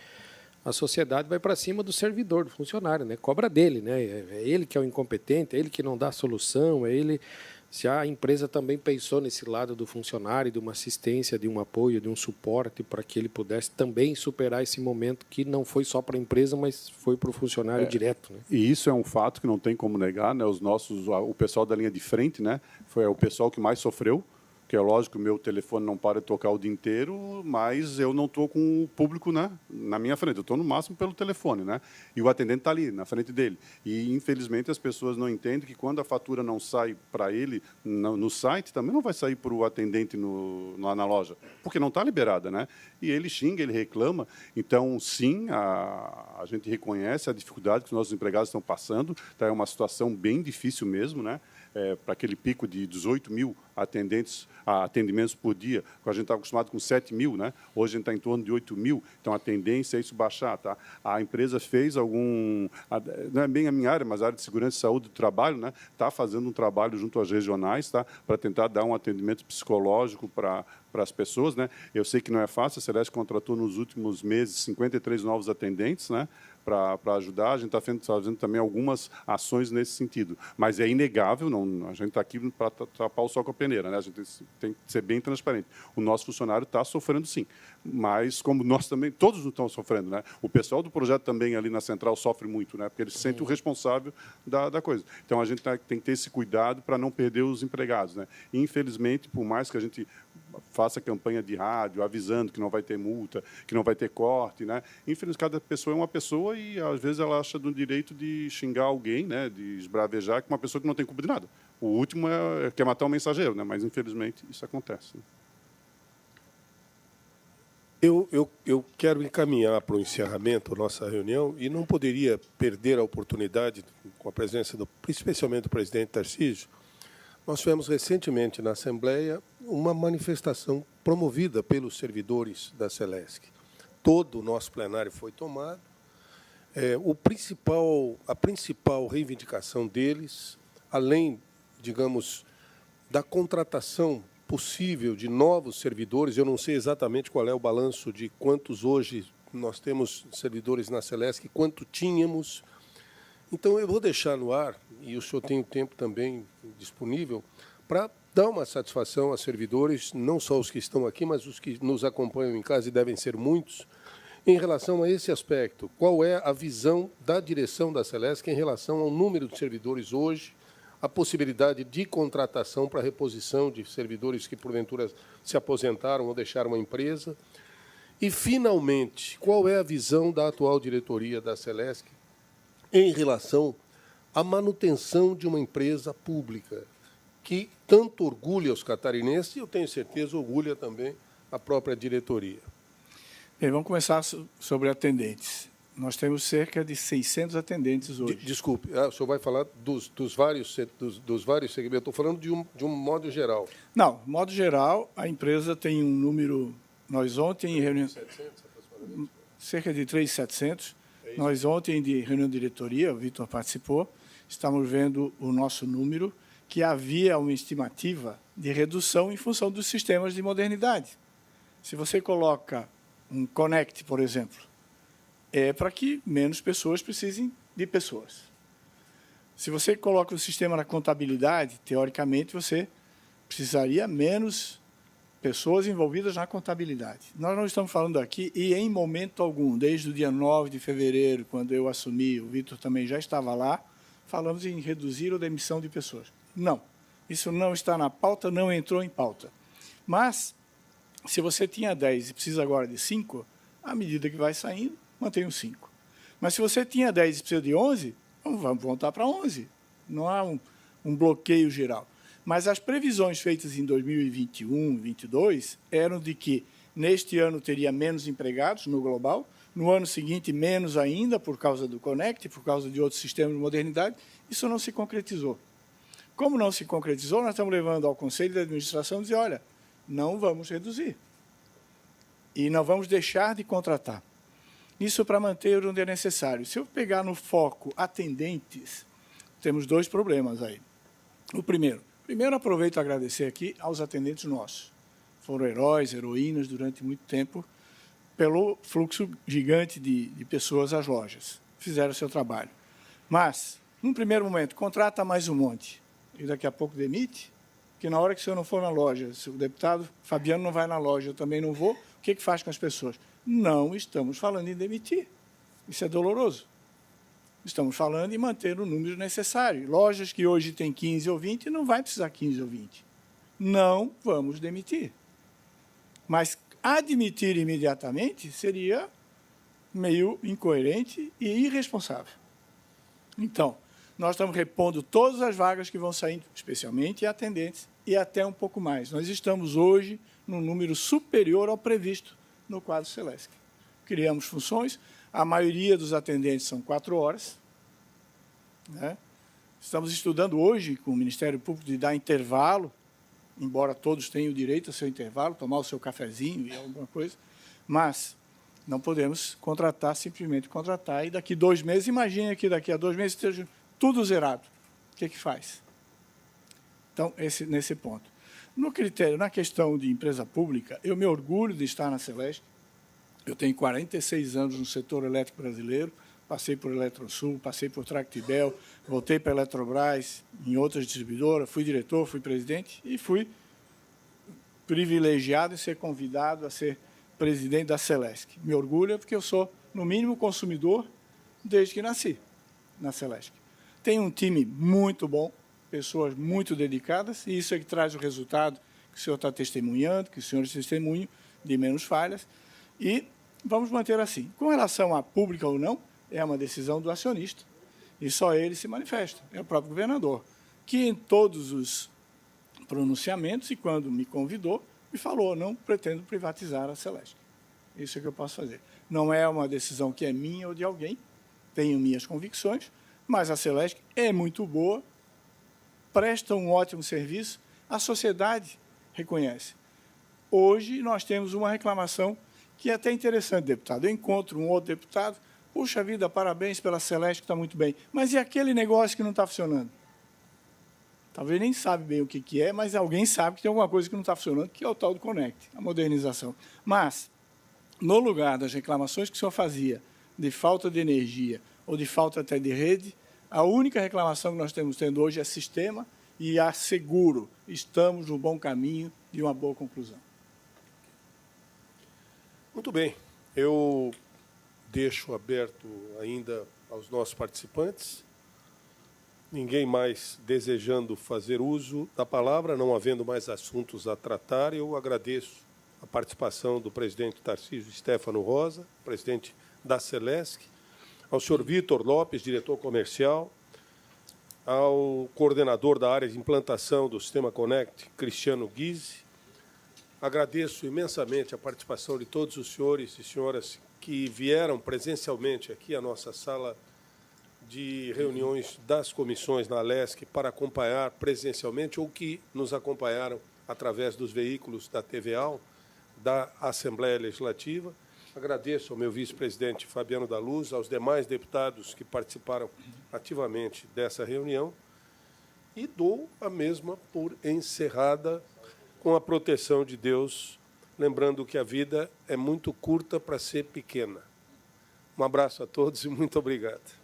a sociedade vai para cima do servidor, do funcionário, né? Cobra dele, né? É ele que é o incompetente, é ele que não dá solução, é ele. Se a empresa também pensou nesse lado do funcionário, de uma assistência, de um apoio, de um suporte para que ele pudesse também superar esse momento que não foi só para a empresa, mas foi para o funcionário direto, né? E isso é um fato que não tem como negar, né? O pessoal da linha de frente, né? Foi o pessoal que mais sofreu. Que é lógico que o meu telefone não para de tocar o dia inteiro, mas eu não estou com o público, né, na minha frente. Eu estou, no máximo, pelo telefone, né? E o atendente está ali, na frente dele. E, infelizmente, as pessoas não entendem que quando a fatura não sai para ele no site, também não vai sair para o atendente lá na loja, porque não está liberada, né? E ele xinga, ele reclama. Então, sim, a gente reconhece a dificuldade que os nossos empregados estão passando. Tá? É uma situação bem difícil mesmo, né? Para aquele pico de 18 mil atendimentos por dia, a gente está acostumado com 7 mil, né? Hoje a gente está em torno de 8 mil, então a tendência é isso baixar. Tá? A empresa fez não é bem a minha área, mas a área de segurança e saúde do trabalho, né? Está fazendo um trabalho junto às regionais, tá? Para tentar dar um atendimento psicológico para as pessoas, né? Eu sei que não é fácil, a Celesc contratou nos últimos meses 53 novos atendentes, né? para ajudar. A gente está fazendo também algumas ações nesse sentido. Mas é inegável, não, a gente está aqui para tapar o sol com a peneira, né? A gente tem que ser bem transparente. O nosso funcionário está sofrendo, sim. Mas, como nós também, todos estão sofrendo, né? O pessoal do projeto também ali na central sofre muito, né? Porque eles se sentem o responsável da coisa. Então, a gente tem que ter esse cuidado para não perder os empregados, né? Infelizmente, por mais que a gente faça campanha de rádio, avisando que não vai ter multa, que não vai ter corte, né? Infelizmente, cada pessoa é uma pessoa e, às vezes, ela acha do direito de xingar alguém, né? De esbravejar com uma pessoa que não tem culpa de nada. O último quer matar um mensageiro, né? Mas, infelizmente, isso acontece. Né? Eu quero encaminhar para o encerramento a nossa reunião e não poderia perder a oportunidade, com a presença, especialmente do presidente Tarcísio. Nós tivemos recentemente na Assembleia uma manifestação promovida pelos servidores da Celesc. Todo o nosso plenário foi tomado. A principal reivindicação deles, além, digamos, da contratação possível de novos servidores, eu não sei exatamente qual é o balanço de quantos hoje nós temos servidores na Celesc, quanto tínhamos. Então, eu vou deixar no ar, e o senhor tem o tempo também disponível, para dar uma satisfação a servidores, não só os que estão aqui, mas os que nos acompanham em casa, e devem ser muitos, em relação a esse aspecto. Qual é a visão da direção da Celesc em relação ao número de servidores hoje, a possibilidade de contratação para reposição de servidores que, porventura, se aposentaram ou deixaram a empresa. E, finalmente, qual é a visão da atual diretoria da Celesc em relação à manutenção de uma empresa pública que tanto orgulha os catarinenses e, eu tenho certeza, orgulha também a própria diretoria. Bem, vamos começar sobre atendentes. Nós temos cerca de 600 atendentes hoje. Desculpe, o senhor vai falar dos vários segmentos. Estou falando de um modo geral. Não, de modo geral, a empresa tem um número... Nós ontem, em reunião... 700, cerca de 3.700. Nós ontem, de reunião de diretoria, o Vitor participou, estamos vendo o nosso número, que havia uma estimativa de redução em função dos sistemas de modernidade. Se você coloca um Connect, por exemplo, é para que menos pessoas precisem de pessoas. Se você coloca o sistema na contabilidade, teoricamente, você precisaria menos pessoas envolvidas na contabilidade. Nós não estamos falando aqui, e em momento algum, desde o dia 9 de fevereiro, quando eu assumi, o Vitor também já estava lá, falamos em reduzir a demissão de pessoas. Não, isso não está na pauta, não entrou em pauta. Mas, se você tinha 10 e precisa agora de 5, à medida que vai saindo, mantém os 5. Mas se você tinha 10 e precisa de 11, vamos voltar para 11. Não há um bloqueio geral. Mas as previsões feitas em 2021 e 2022 eram de que neste ano teria menos empregados no global, no ano seguinte menos ainda por causa do Connect, por causa de outros sistemas de modernidade. Isso não se concretizou. Como não se concretizou, nós estamos levando ao Conselho de Administração e dizer, olha, não vamos reduzir. E não vamos deixar de contratar. Isso para manter onde é necessário. Se eu pegar no foco atendentes, temos 2 problemas aí. O primeiro, aproveito para agradecer aqui aos atendentes nossos. Foram heróis, heroínas durante muito tempo, pelo fluxo gigante de pessoas às lojas. Fizeram o seu trabalho. Mas, num primeiro momento, contrata mais um monte e daqui a pouco demite, que na hora que o senhor não for na loja, se o deputado Fabiano não vai na loja, eu também não vou, o que faz com as pessoas? Não estamos falando em demitir. Isso é doloroso. Estamos falando em manter o número necessário. Lojas que hoje têm 15 ou 20 não vai precisar 15 ou 20. Não vamos demitir. Mas admitir imediatamente seria meio incoerente e irresponsável. Então, nós estamos repondo todas as vagas que vão saindo, especialmente atendentes, e até um pouco mais. Nós estamos hoje num número superior ao previsto no quadro Celesc. Criamos funções, a maioria dos atendentes são 4 horas. Né? Estamos estudando hoje com o Ministério Público de dar intervalo, embora todos tenham o direito ao seu intervalo, tomar o seu cafezinho e alguma coisa, mas não podemos simplesmente contratar, e daqui 2 meses, imagine que daqui a 2 meses esteja tudo zerado. O que faz? Então, nesse ponto. Na questão de empresa pública, eu me orgulho de estar na Celesc. Eu tenho 46 anos no setor elétrico brasileiro, passei por Eletrosul, passei por Tractibel, voltei para a Eletrobras, em outras distribuidoras, fui diretor, fui presidente e fui privilegiado em ser convidado a ser presidente da Celesc. Me orgulho porque eu sou, no mínimo, consumidor desde que nasci na Celesc. Tenho um time muito bom, pessoas muito dedicadas, e isso é que traz o resultado que o senhor está testemunhando, que os senhores testemunham, de menos falhas, e vamos manter assim. Com relação a pública ou não, é uma decisão do acionista, e só ele se manifesta, é o próprio governador, que em todos os pronunciamentos, e quando me convidou, me falou, não pretendo privatizar a Celesc. Isso é que eu posso fazer. Não é uma decisão que é minha ou de alguém, tenho minhas convicções, mas a Celesc é muito boa, presta um ótimo serviço, a sociedade reconhece. Hoje nós temos uma reclamação que é até interessante, deputado. Eu encontro um outro deputado, puxa vida, parabéns pela Celesc, que está muito bem. Mas e aquele negócio que não está funcionando? Talvez nem sabe bem o que é, mas alguém sabe que tem alguma coisa que não está funcionando, que é o tal do Connect, a modernização. Mas, no lugar das reclamações que o senhor fazia de falta de energia ou de falta até de rede, a única reclamação que nós temos tendo hoje é sistema e asseguro, estamos no bom caminho de uma boa conclusão. Muito bem. Eu deixo aberto ainda aos nossos participantes. Ninguém mais desejando fazer uso da palavra, não havendo mais assuntos a tratar, eu agradeço a participação do presidente Tarcísio Stefano Rosa, presidente da Celesc, ao senhor Vitor Lopes, diretor comercial, ao coordenador da área de implantação do Sistema Connect, Cristiano Guise. Agradeço imensamente a participação de todos os senhores e senhoras que vieram presencialmente aqui à nossa sala de reuniões das comissões na Alesc para acompanhar presencialmente ou que nos acompanharam através dos veículos da TVA, da Assembleia Legislativa. Agradeço ao meu vice-presidente Fabiano da Luz, aos demais deputados que participaram ativamente dessa reunião e dou a mesma por encerrada com a proteção de Deus, lembrando que a vida é muito curta para ser pequena. Um abraço a todos e muito obrigado.